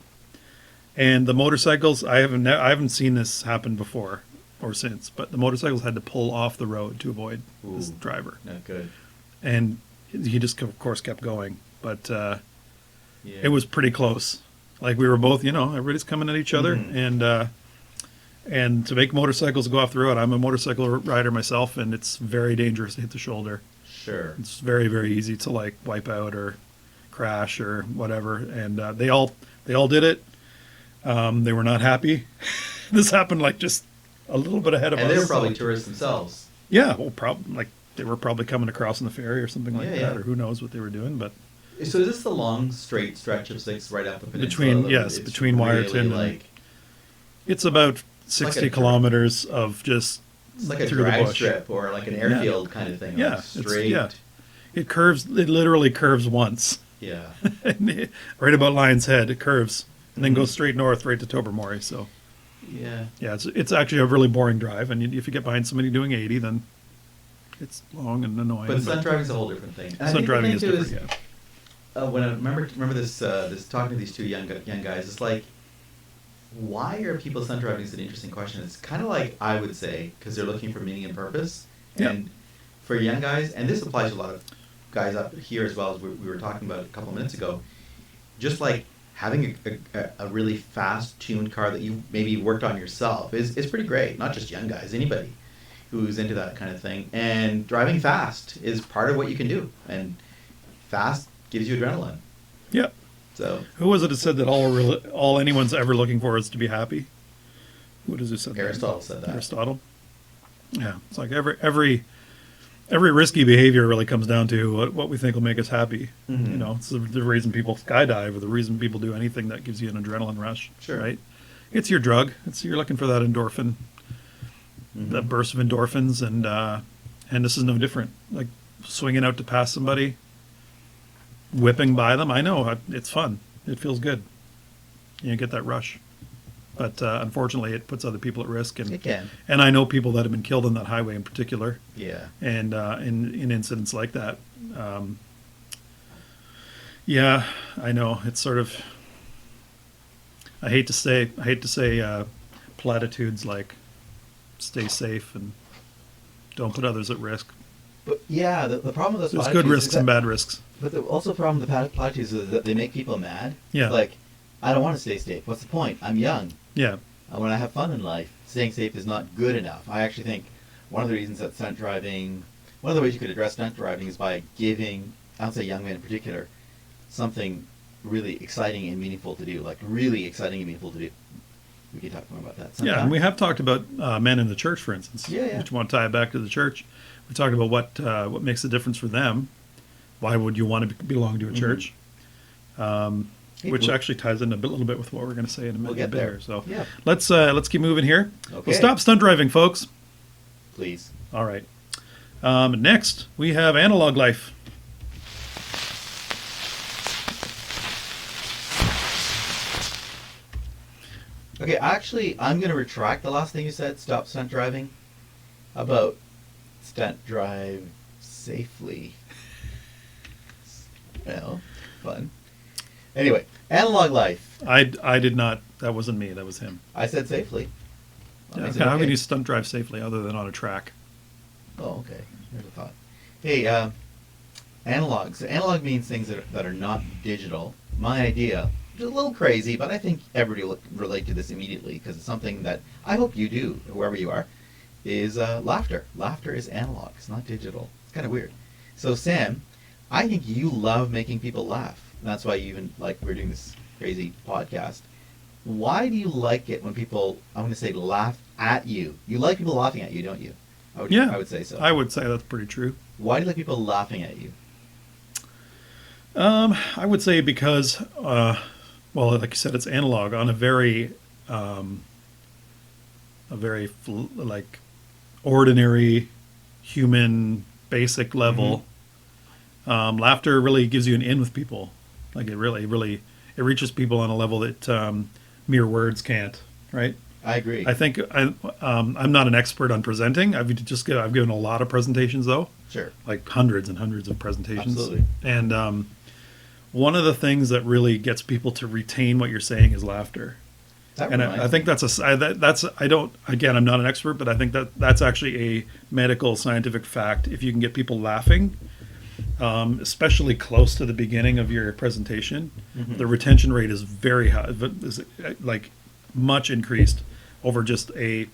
And the motorcycles, I haven't seen this happen before or since, but the motorcycles had to pull off the road to avoid this Ooh. driver. Not good. And he just, of course, kept going. But Yeah. it was pretty close. Like we were both, everybody's coming at each other, and to make motorcycles go off the road, I'm a motorcycle rider myself, and it's very dangerous to hit the shoulder. Sure. It's very, very easy to wipe out or crash or whatever. And they all did it. They were not happy. This happened just a little bit ahead of us. And they were probably tourists themselves. Yeah, well, they were probably coming across on the ferry or something like Yeah, that, yeah. or who knows what they were doing, but. So is this the long straight stretch of 6 right up the peninsula? Between Wyerton and- It's about 60 like a- kilometers of just it's like a through the drag bush. strip or like an airfield kind of thing. Yeah, like straight. It curves. It literally curves once. Yeah. Right about Lion's Head, it curves and then goes straight north right to Tobermory. So Yeah. yeah, it's actually a really boring drive. And if you get behind somebody doing 80, then it's long and annoying. But stunt driving is a whole different thing. And I stunt think the driving thing, is too, different. Yeah. When I remember this talking to these two young guys, it's like, why are people stunt driving? Is an interesting question. It's kind of like, I would say, because they're looking for meaning and purpose. Yeah. And for young guys, and this applies to a lot of guys up here as well, as we were talking about a couple of minutes ago, just like having a really fast tuned car that you maybe worked on yourself is pretty great. Not just young guys, anybody who's into that kind of thing. And driving fast is part of what you can do. And fast gives you adrenaline. Yeah. So Who was it that said that all anyone's ever looking for is to be happy? Who does it say? Aristotle said that. Aristotle. Yeah, it's like every every risky behavior really comes down to what we think will make us happy. Mhm. You know, it's the reason people skydive or the reason people do anything that gives you an adrenaline rush. Sure. Right? It's your drug. You're looking for that endorphin, that burst of endorphins, and this is no different. Like swinging out to pass somebody, whipping by them. I know it's fun. It feels good. You get that rush. But unfortunately, it puts other people at risk, It can. and I know people that have been killed on that highway in particular, Yeah. and in incidents like that. Yeah, I know it's sort of. I hate to say platitudes like "stay safe" and "don't put others at risk." But yeah, the problem with those There's good platitudes risks is and that- bad risks. But also the problem with the platitudes is that they make people mad. Yeah. Like, I don't want to stay safe. What's the point? I'm young. Yeah, I want to have fun in life. Staying safe is not good enough. I actually think one of the reasons that stunt driving, one of the ways you could address stunt driving is by giving, I would say young men in particular, something really exciting and meaningful to do. Like, really exciting and meaningful to do. We could talk more about that sometime. yeah, and we have talked about men in the church, for instance. Yeah. Which want to tie it back to the church. We talked about what makes a difference for them. Why would you want to belong to a church? Which we'll- actually ties in a little bit with what we're going to say in a minute. We'll get a bit there. here. So Yeah. let's keep moving here. Okay. We'll stop stunt driving, folks. Please. All right. Next, we have analog life. Okay, actually, I'm going to retract the last thing you said. Stop stunt driving. How about stunt drive safely? Well, fun. Anyway, analog life. I did not. That wasn't me. That was him. I said safely. That makes it How okay. can you stunt drive safely other than on a track? Oh, okay. Here's a thought. Hey, analog. So analog means things that are not digital. My idea, which is a little crazy, but I think everybody will relate to this immediately because it's something that I hope you do, whoever you are, is laughter. Laughter is analog. It's not digital. It's kind of weird. So Sam, I think you love making people laugh. And that's why you even like we're doing this crazy podcast. Why do you like it when people, I'm going to say, laugh at you? You like people laughing at you, don't you? I would say so. I would say that's pretty true. Why do you like people laughing at you? I would say because, well, like you said, it's analog on a very like ordinary, human, basic level. Laughter really gives you an in with people. Like it really it reaches people on a level that mere words can't. Right. I agree. I think I'm not an expert on presenting. I've given a lot of presentations though. Sure. Like hundreds and hundreds of presentations. Absolutely. And one of the things that really gets people to retain what you're saying is laughter. That And reminds I think me. I'm not an expert, but I think that's actually a medical scientific fact. If you can get people laughing, especially close to the beginning of your presentation, the retention rate is very high, is like much increased over just here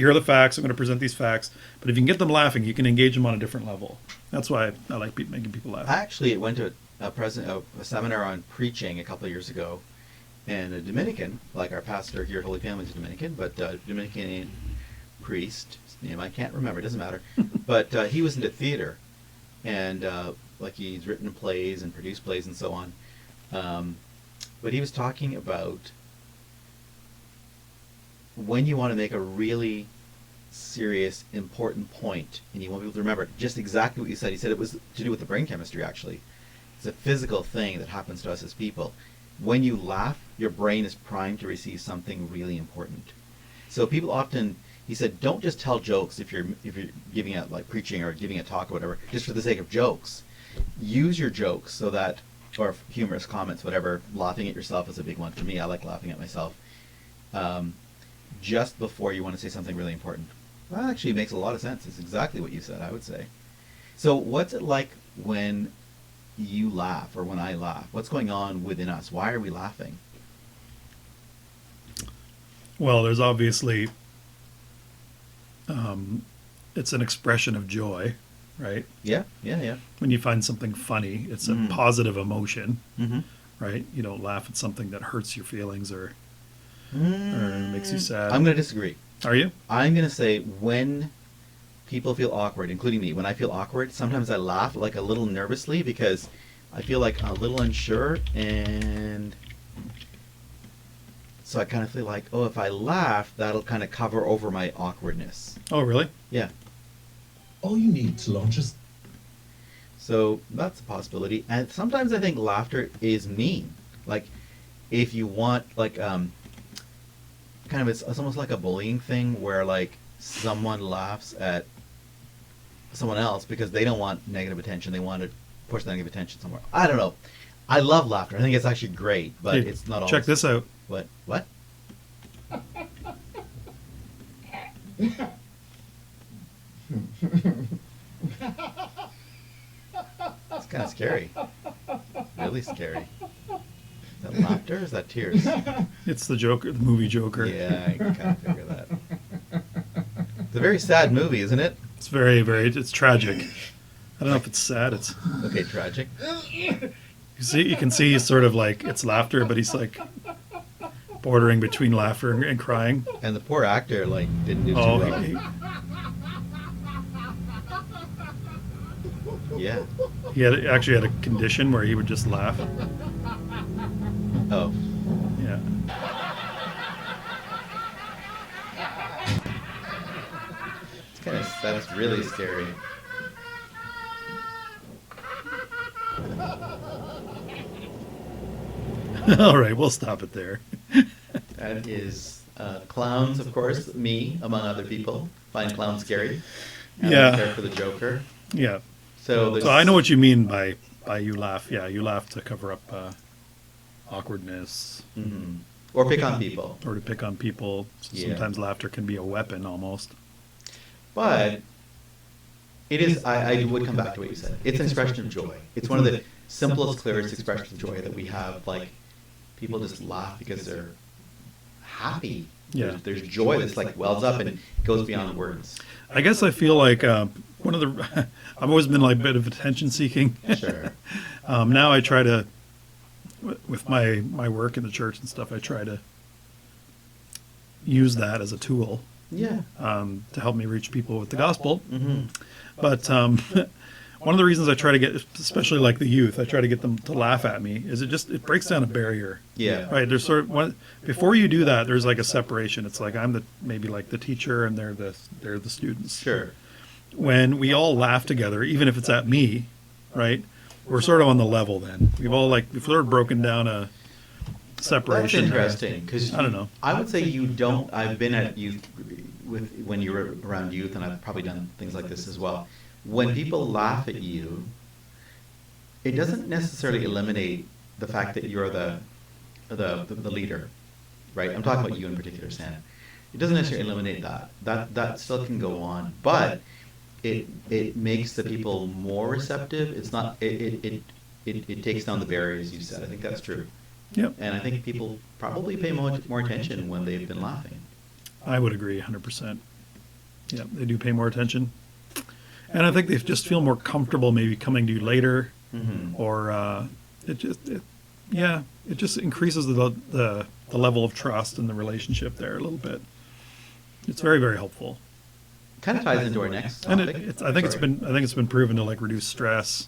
are the facts. I'm going to present these facts, but if you can get them laughing, you can engage them on a different level. That's why I like making people laugh. I actually went to a seminar on preaching a couple of years ago, and a Dominican, like our pastor here at Holy Family is a Dominican, but Dominican priest, his name I can't remember, it doesn't matter, but he was into theater, and like he's written plays and produced plays and so on, but he was talking about when you want to make a really serious, important point, and you want people to remember just exactly what you said. He said it was to do with the brain chemistry, actually. It's a physical thing that happens to us as people. When you laugh, your brain is primed to receive something really important. So people often, he said, don't just tell jokes if you're giving out, like preaching or giving a talk or whatever, just for the sake of jokes. Use your jokes so that, or humorous comments, whatever. Laughing at yourself is a big one for me. I like laughing at myself. Just before you want to say something really important. Well, actually, it makes a lot of sense. It's exactly what you said, I would say. So what's it like when you laugh or when I laugh? What's going on within us? Why are we laughing? Well, there's obviously it's an expression of joy, right? Yeah. When you find something funny, it's a Mhm. positive emotion, Mm-hmm. right? You don't laugh at something that hurts your feelings or makes you sad. I'm going to disagree. Are you? I'm going to say when people feel awkward, including me, when I feel awkward, sometimes I laugh like a little nervously because I feel like a little unsure, and so I kind of feel like, oh, if I laugh, that'll kind of cover over my awkwardness. Oh, really? Yeah. All you need to launch a So that's a possibility. And sometimes I think laughter is mean. Like, if you want, like, kind of, it's almost like a bullying thing where, like, someone laughs at someone else because they don't want negative attention. They want to push negative attention somewhere. I don't know. I love laughter. I think it's actually great, but Hey, it's not always. check this out. What? What? It's kind of scary. Really scary. Is that laughter or is that tears? It's the Joker, the movie Joker. Yeah, I kind of figure that. It's a very sad movie, isn't it? It's very, very, it's tragic. I don't know if it's sad. It's, Okay, tragic. you can see he's sort of like, it's laughter, but he's like bordering between laughter and crying. And the poor actor, like, didn't do too Oh, well. Yeah. he actually had a condition where he would just laugh. Oh. Yeah. It's kind of, that's really scary. All right, we'll stop it there. That is clowns, of course, me, among other people, find clowns scary. And Yeah. I care for the Joker. Yeah. So, there's, So I know what you mean by you laugh. Yeah, you laugh to cover up awkwardness Mhm. Or pick on people. or to pick on people. Yeah. Sometimes laughter can be a weapon almost. But it is, I would come back to what you said. It's an expression of joy. It's one of the simplest, clearest expressions of joy that we have. Like, people just laugh because they're happy. Yeah. There's joy that's like wells up and goes beyond words. I guess I feel like one of the I've always been like a bit of attention seeking. Sure. Now I try to, with my work in the church and stuff, I try to use that as a tool Yeah. to help me reach people with the gospel. Mm-hmm. But one of the reasons I try to get, especially like the youth, I try to get them to laugh at me is it breaks down a barrier. Yeah. Right. There's sort of one, before you do that, there's like a separation. It's like I'm maybe like the teacher and they're the students. Sure. When we all laugh together, even if it's at me, right? We're sort of on the level then. We've sort of broken down a That's separation. interesting because I don't know. I would say you don't. I've been at youth when you were around youth, and I've probably done things like this as well. When people laugh at you, it doesn't necessarily eliminate the fact that you're the leader, right? I'm talking about you in particular, Sam. It doesn't necessarily eliminate that. That still can go on, but it makes the people more receptive. It's not. It takes down the barriers. You said. I think that's true. Yep. And I think people probably pay more attention when they've been laughing. I would agree 100%. Yeah, they do pay more attention. And I think they just feel more comfortable maybe coming to you later, Mm-hmm. or it just increases the level of trust in the relationship there a little bit. It's very, very helpful. Kind of ties into our next And topic. I think Sorry. it's been proven to like reduce stress.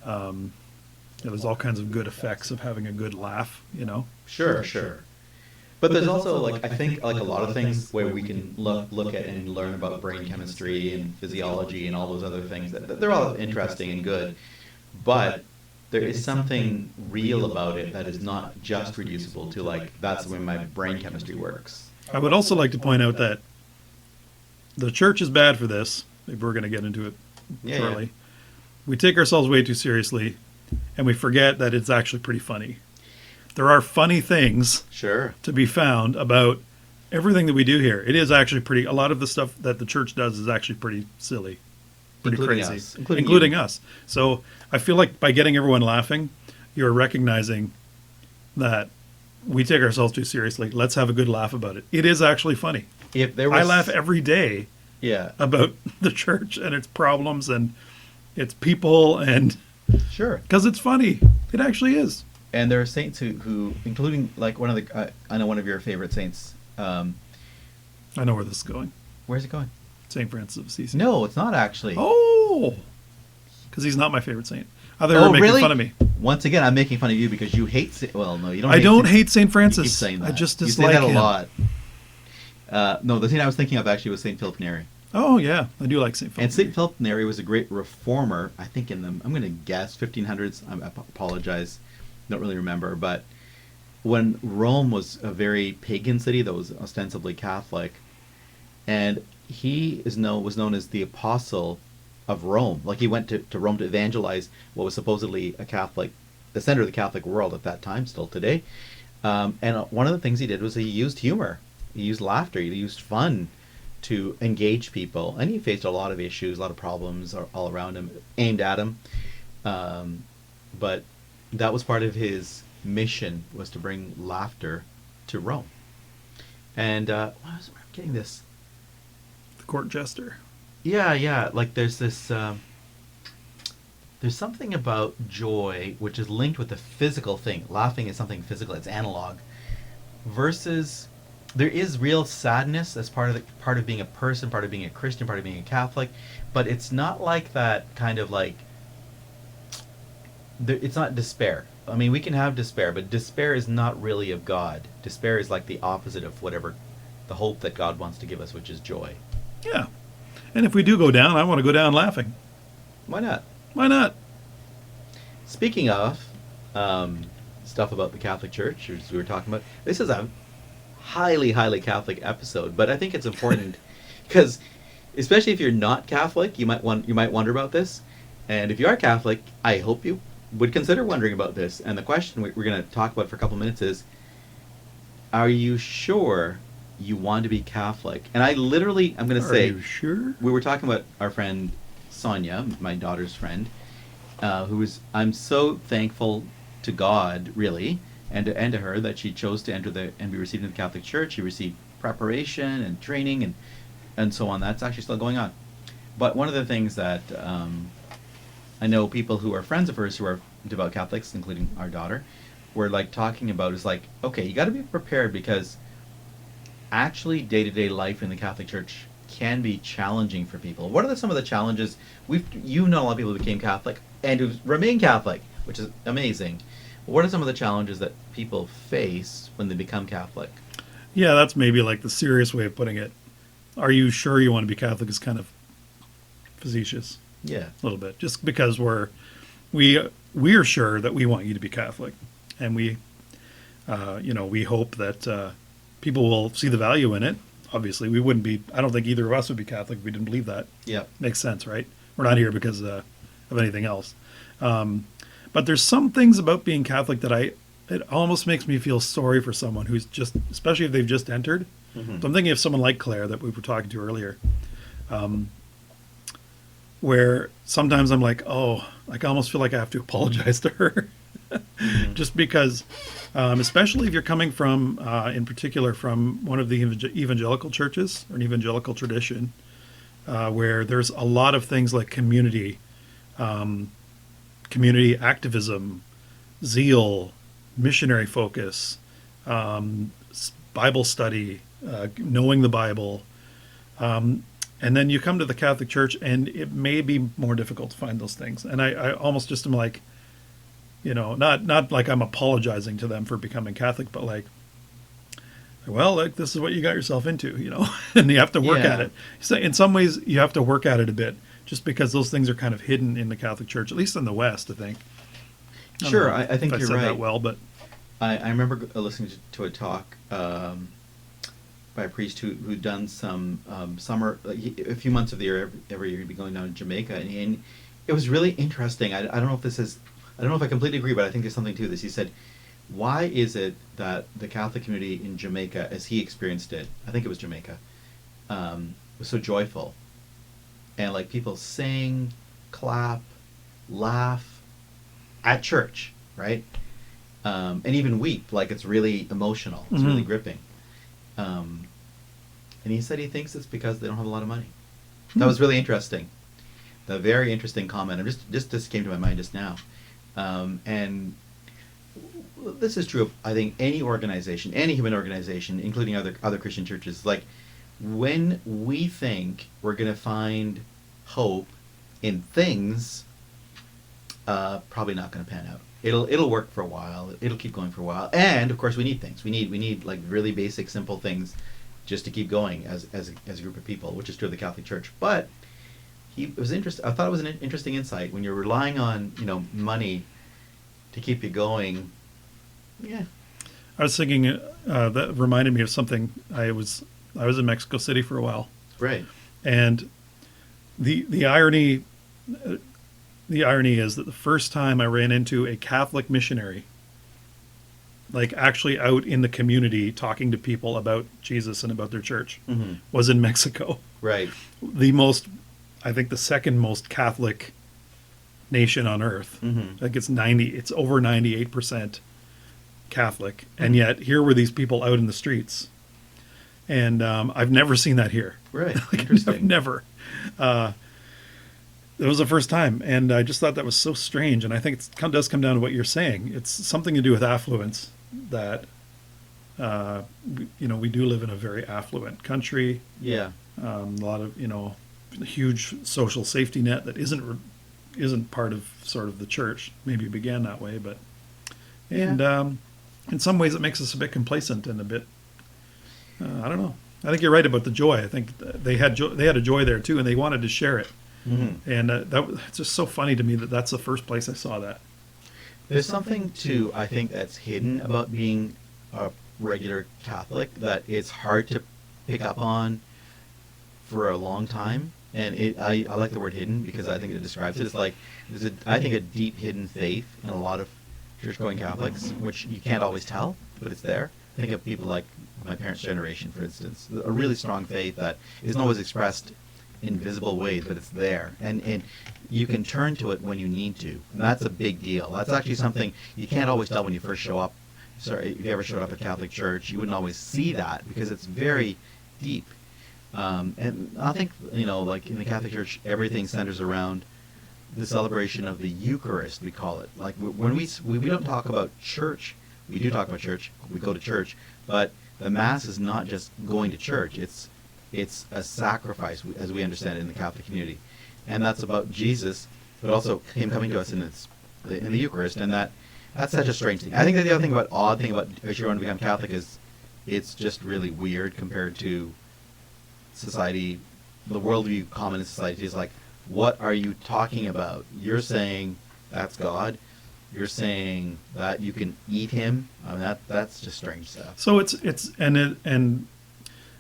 There's all kinds of good effects of having a good laugh, you know. Sure. But there's also like I think like a lot of things where we can look at and learn about brain chemistry and physiology and all those other things that they're all interesting and good, but there is something real about it that is not just reducible to like that's the way my brain chemistry works. I would also like to point out that the church is bad for this. If we're going to get into it Yeah, shortly, yeah. we take ourselves way too seriously, and we forget that it's actually pretty funny. There are funny things Sure. to be found about everything that we do here. It is actually pretty. A lot of the stuff that the church does is actually pretty silly, pretty Including crazy, us. including you. us. So I feel like by getting everyone laughing, you're recognizing that we take ourselves too seriously. Let's have a good laugh about it. It is actually funny. If there was, I laugh every day Yeah. about the church and its problems and its people, and Sure. because it's funny. It actually is. And there are saints who including like one of the I know one of your favorite saints. I know where this is going. Where's it going? St. Francis of Assisi. No, it's not actually. Oh, because he's not my favorite saint. I thought they Oh, were making really? fun of me. Once again, I'm making fun of you because you hate. Well, no, you don't. I don't hate St. You keep Francis. saying that. I just you dislike say that him. a lot. No, the saint I was thinking of actually was Saint Philip Neri. Oh yeah, I do like St. Philip. And St. Philip Neri was a great reformer, I think in the, I'm going to guess, 1500s. I apologize, don't really remember. But when Rome was a very pagan city that was ostensibly Catholic, and he was known as the apostle of Rome. Like he went to Rome to evangelize what was supposedly a Catholic, the center of the Catholic world at that time, still today. And one of the things he did was he used humor. He used laughter. He used fun to engage people, and he faced a lot of issues, a lot of problems all around him, aimed at him. But that was part of his mission, was to bring laughter to Rome. And where was I getting this? The court jester. Yeah. Like there's this. There's something about joy which is linked with the physical thing. Laughing is something physical; it's analog. Versus, there is real sadness as part of being a person, part of being a Christian, part of being a Catholic, but it's not like that kind of like. It's not despair. I mean, we can have despair, but despair is not really of God. Despair is like the opposite of whatever, the hope that God wants to give us, which is joy. Yeah, and if we do go down, I want to go down laughing. Why not? Why not? Speaking of stuff about the Catholic Church, as we were talking about, this is a highly, highly Catholic episode, but I think it's important because, especially if you're not Catholic, you might wonder about this, and if you are Catholic, I hope you would consider wondering about this. And the question we're going to talk about for a couple minutes is, are you sure you want to be Catholic? And I'm going to say, Are you sure? we were talking about our friend Sonia, my daughter's friend, I'm so thankful to God, really, and to her that she chose to enter and be received in the Catholic Church. She received preparation and training and so on. That's actually still going on. But one of the things that I know people who are friends of hers who are devout Catholics, including our daughter, were like talking about is like, okay, you got to be prepared because actually day-to-day life in the Catholic Church can be challenging for people. What are some of the challenges? You know a lot of people who became Catholic and who remain Catholic, which is amazing. What are some of the challenges that people face when they become Catholic? Yeah, that's maybe like the serious way of putting it. Are you sure you want to be Catholic is kind of facetious. Yeah. A little bit. Just because we're sure that we want you to be Catholic. And we hope that people will see the value in it. Obviously, I don't think either of us would be Catholic if we didn't believe that. Yeah. Makes sense, right? We're not here because of anything else. But there's some things about being Catholic that it almost makes me feel sorry for someone who's just, especially if they've just entered. Mm-hmm. So I'm thinking of someone like Claire that we were talking to earlier, where sometimes I'm like, oh, I almost feel like I have to apologize to her. Mm-hmm. Just because, especially if you're coming from, in particular, from one of the evangelical churches or an evangelical tradition, where there's a lot of things like community activism, zeal, missionary focus, Bible study, knowing the Bible. And then you come to the Catholic Church and it may be more difficult to find those things. And I almost just am like, not like I'm apologizing to them for becoming Catholic, but like, well, like this is what you got yourself into, and you have to work at it. So in some ways you have to work at it a bit just because those things are kind of hidden in the Catholic Church, at least in the West, I think. Sure, I think you're said right. that well, but I remember listening to a talk by a priest who'd done some summer, a few months of the year, every year he'd be going down to Jamaica, and it was really interesting. I don't know if I completely agree, but I think there's something to this. He said, why is it that the Catholic community in Jamaica, as he experienced it, I think it was Jamaica, was so joyful? And like people sing, clap, laugh at church, right? And even weep, like it's really emotional. It's really gripping. And he said he thinks it's because they don't have a lot of money. That was really interesting. A very interesting comment. This came to my mind just now. And this is true of, I think, any organization, any human organization, including other Christian churches. Like, when we think we're going to find hope in things, probably not going to pan out. It'll work for a while. It'll keep going for a while. And of course, we need things. We need like really basic, simple things, just to keep going as a group of people, which is true of the Catholic Church. But it was interesting. I thought it was an interesting insight when you're relying on money to keep you going. Yeah. I was thinking that reminded me of something. I was in Mexico City for a while, Right. and the irony is that the first time I ran into a Catholic missionary, like actually out in the community talking to people about Jesus and about their church, Mm-hmm. was in Mexico. Right. I think the second most Catholic nation on earth. Mm-hmm. Like it's over 98% Catholic, and yet here were these people out in the streets, and I've never seen that here. Right. Like, Interesting. never. It was the first time, and I just thought that was so strange. And I think it does come down to what you're saying. It's something to do with affluence. That we do live in a very affluent country. Yeah. A lot of huge social safety net that isn't part of sort of the church. Maybe it began that way, but in some ways it makes us a bit complacent and a bit. I don't know. I think you're right about the joy. I think they had a joy there too, and they wanted to share it. Mm-hmm. And it's just so funny to me that that's the first place I saw that. There's something too, I think, that's hidden about being a regular Catholic that it's hard to pick up on for a long time. And I like the word hidden because I think it describes it. It's like there's I think a deep hidden faith in a lot of church-going Catholics, which you can't always tell, but it's there. Think of people like my parents' generation, for instance, a really strong faith that isn't always expressed in visible ways, but it's there, and you can turn to it when you need to, and that's a big deal. That's actually something you can't always tell when you first show up. Sorry, if you ever showed up at Catholic Church, you wouldn't always see that because it's very deep. And I think like in the Catholic Church, everything centers around the celebration of the Eucharist. We call it like when we don't talk about church. We do talk about church. We go to church, but the Mass is not just going to church. It's a sacrifice, as we understand it in the Catholic community, and that's about Jesus, but also Him coming to us in the Eucharist, and that's such a strange thing. I think that the other odd thing about if you want to become Catholic is it's just really weird compared to society. The worldview common in society is like, what are you talking about? You're saying that's God. You're saying that you can eat Him. I mean, that's just strange stuff. So and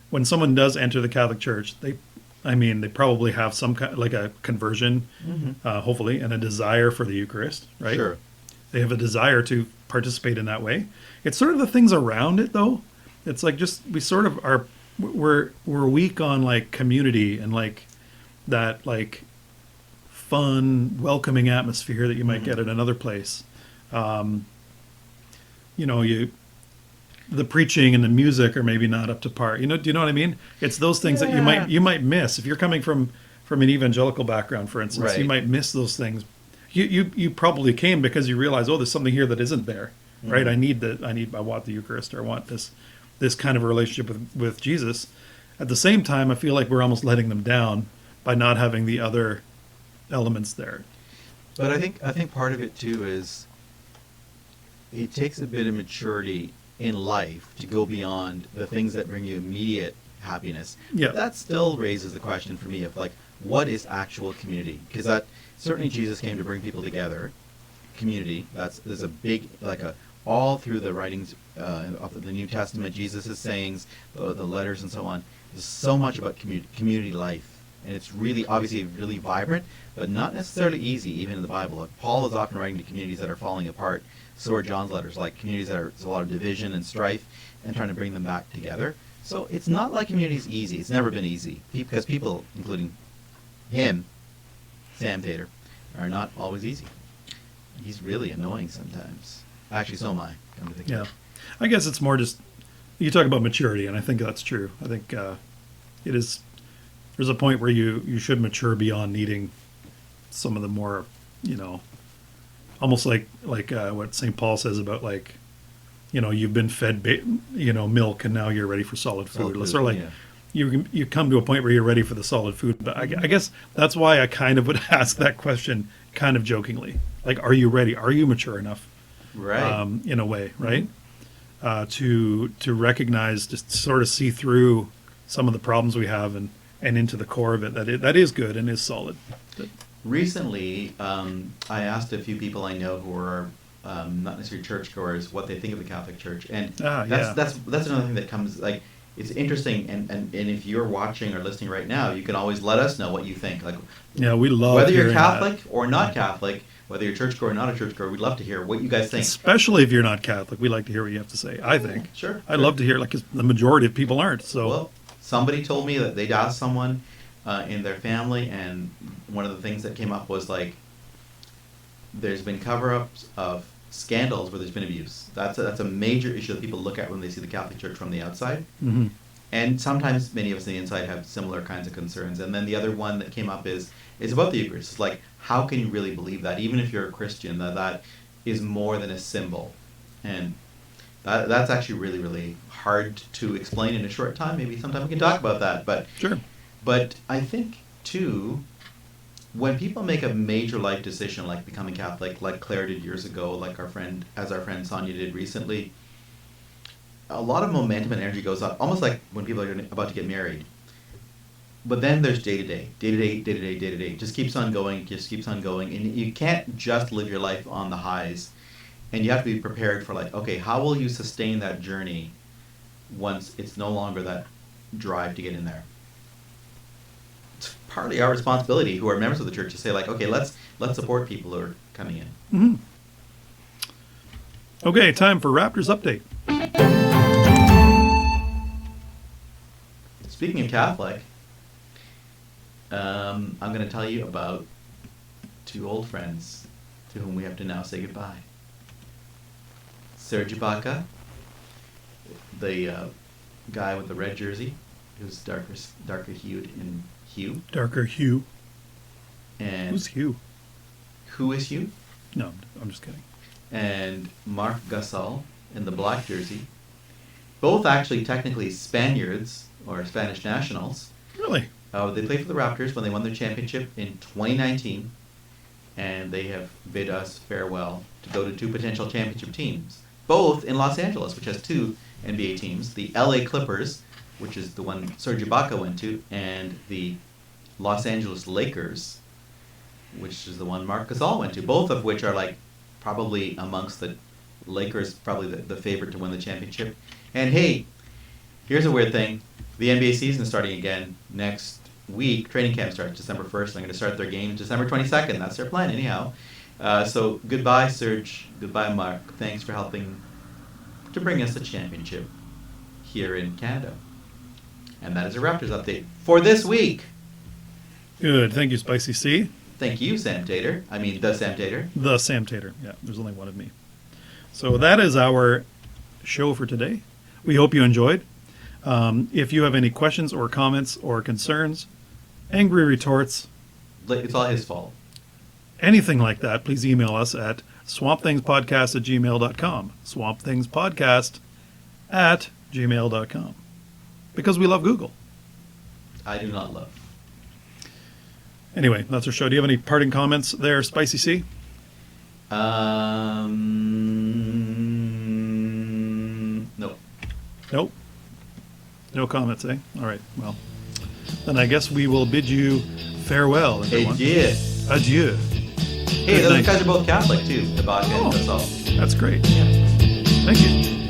when someone does enter the Catholic Church, they probably have some kind like a conversion, hopefully, and a desire for the Eucharist, right? Sure. They have a desire to participate in that way. It's sort of the things around it, though. It's like we sort of are we're weak on like community and like that like fun, welcoming atmosphere that you might get at another place. The preaching and the music are maybe not up to par. Do you know what I mean? It's those things that you might miss if you're coming from an evangelical background, for instance. Right. You might miss those things. You probably came because you realize, oh, there's something here that isn't there, right? I want the Eucharist, or I want this kind of a relationship with Jesus. At the same time, I feel like we're almost letting them down by not having the other elements there. But I think part of it too is it takes a bit of maturity in life to go beyond the things that bring you immediate happiness. Yeah. But that still raises the question for me of like, what is actual community? Because that certainly Jesus came to bring people together. Community. There's a big all through the writings of the New Testament, Jesus' sayings, the letters, and so on. There's so much about community life, and it's really obviously really vibrant, but not necessarily easy. Even in the Bible, like Paul is often writing to communities that are falling apart. So are John's letters, like communities that there's a lot of division and strife, and trying to bring them back together. So it's not like community is easy. It's never been easy because people, including him, Sam Tater, are not always easy. He's really annoying sometimes. Actually, so am I. Come to think of it. I guess it's more just you talk about maturity, and I think that's true. I think it is. There's a point where you should mature beyond needing some of the more, almost like what St. Paul says about you've been fed milk and now you're ready for solid food. Solid food, Sort of like yeah. you come to a point where you're ready for the solid food. But I guess that's why I kind of would ask that question, kind of jokingly, like, are you ready? Are you mature enough? Right. In a way, right? To recognize, just sort of see through some of the problems we have and into the core of it. That is good and is solid. Recently, I asked a few people I know who are not necessarily churchgoers what they think of the Catholic Church, and that's another thing that comes, like, it's interesting. And if you're watching or listening right now, you can always let us know what you think. Like, yeah, we love whether you're hearing Catholic that. or not Catholic, whether you're churchgoer or not a churchgoer. We'd love to hear what you guys think. Especially if you're not Catholic, we like to hear what you have to say. I think. Sure. I'd love to hear, like, 'cause the majority of people aren't. So. Well, somebody told me that they'd asked someone in their family, and one of the things that came up was, like, there's been cover-ups of scandals where there's been abuse. That's a major issue that people look at when they see the Catholic Church from the outside. Mm-hmm. And sometimes many of us on the inside have similar kinds of concerns. And then the other one that came up is about the Eucharist. It's like, how can you really believe that, even if you're a Christian, that is more than a symbol? And that's actually really, really hard to explain in a short time. Maybe sometime we can talk about that. But Sure. But I think, too, when people make a major life decision like becoming Catholic, like Claire did years ago, like our friend Sonia did recently, a lot of momentum and energy goes up, almost like when people are about to get married. But then there's day to day. It just keeps on going, and you can't just live your life on the highs. And you have to be prepared for, like, okay, how will you sustain that journey once it's no longer that drive to get in there? It's partly our responsibility, who are members of the church, to say, like, okay, let's support people who are coming in. Mm-hmm. Okay, time for Raptors update. Speaking of Catholic, I'm going to tell you about two old friends to whom we have to now say goodbye. Serge Ibaka, the guy with the red jersey, who's darker hued in hue. Darker hue. And Who's Hugh? who is Hugh? No, I'm just kidding. And Marc Gasol in the black jersey. Both actually technically Spaniards or Spanish nationals. Really? They played for the Raptors when they won their championship in 2019, and they have bid us farewell to go to two potential championship teams, both in Los Angeles, which has two NBA teams, the LA Clippers, which is the one Serge Ibaka went to, and the Los Angeles Lakers, which is the one Marc Gasol went to, both of which are, like, probably amongst the Lakers, probably the favorite to win the championship. And hey, here's a weird thing. The NBA season is starting again next week. Training camp starts December 1st. I'm going to start their games December 22nd. That's their plan anyhow. So goodbye, Serge. Goodbye, Marc. Thanks for helping to bring us a championship here in Canada. And that is a Raptors update for this week. Good. Thank you, Spicy C. Thank you, Sam Tater. I mean, the Sam Tater. The Sam Tater. Yeah, there's only one of me. So that is our show for today. We hope you enjoyed. If you have any questions or comments or concerns, angry retorts, It's all his fault. anything like that, please email us at swampthingspodcast@gmail.com. swampthingspodcast@gmail.com. Because we love Google. I do not love. Anyway, that's our show. Do you have any parting comments there, Spicy C? No. Nope. No comments, eh? All right. Well, then I guess we will bid you farewell, everyone. Adieu. Adieu. Hey, Good those night. guys are both Catholic too, the Ibaka Oh. and Gasol. That's great. Yeah. Thank you.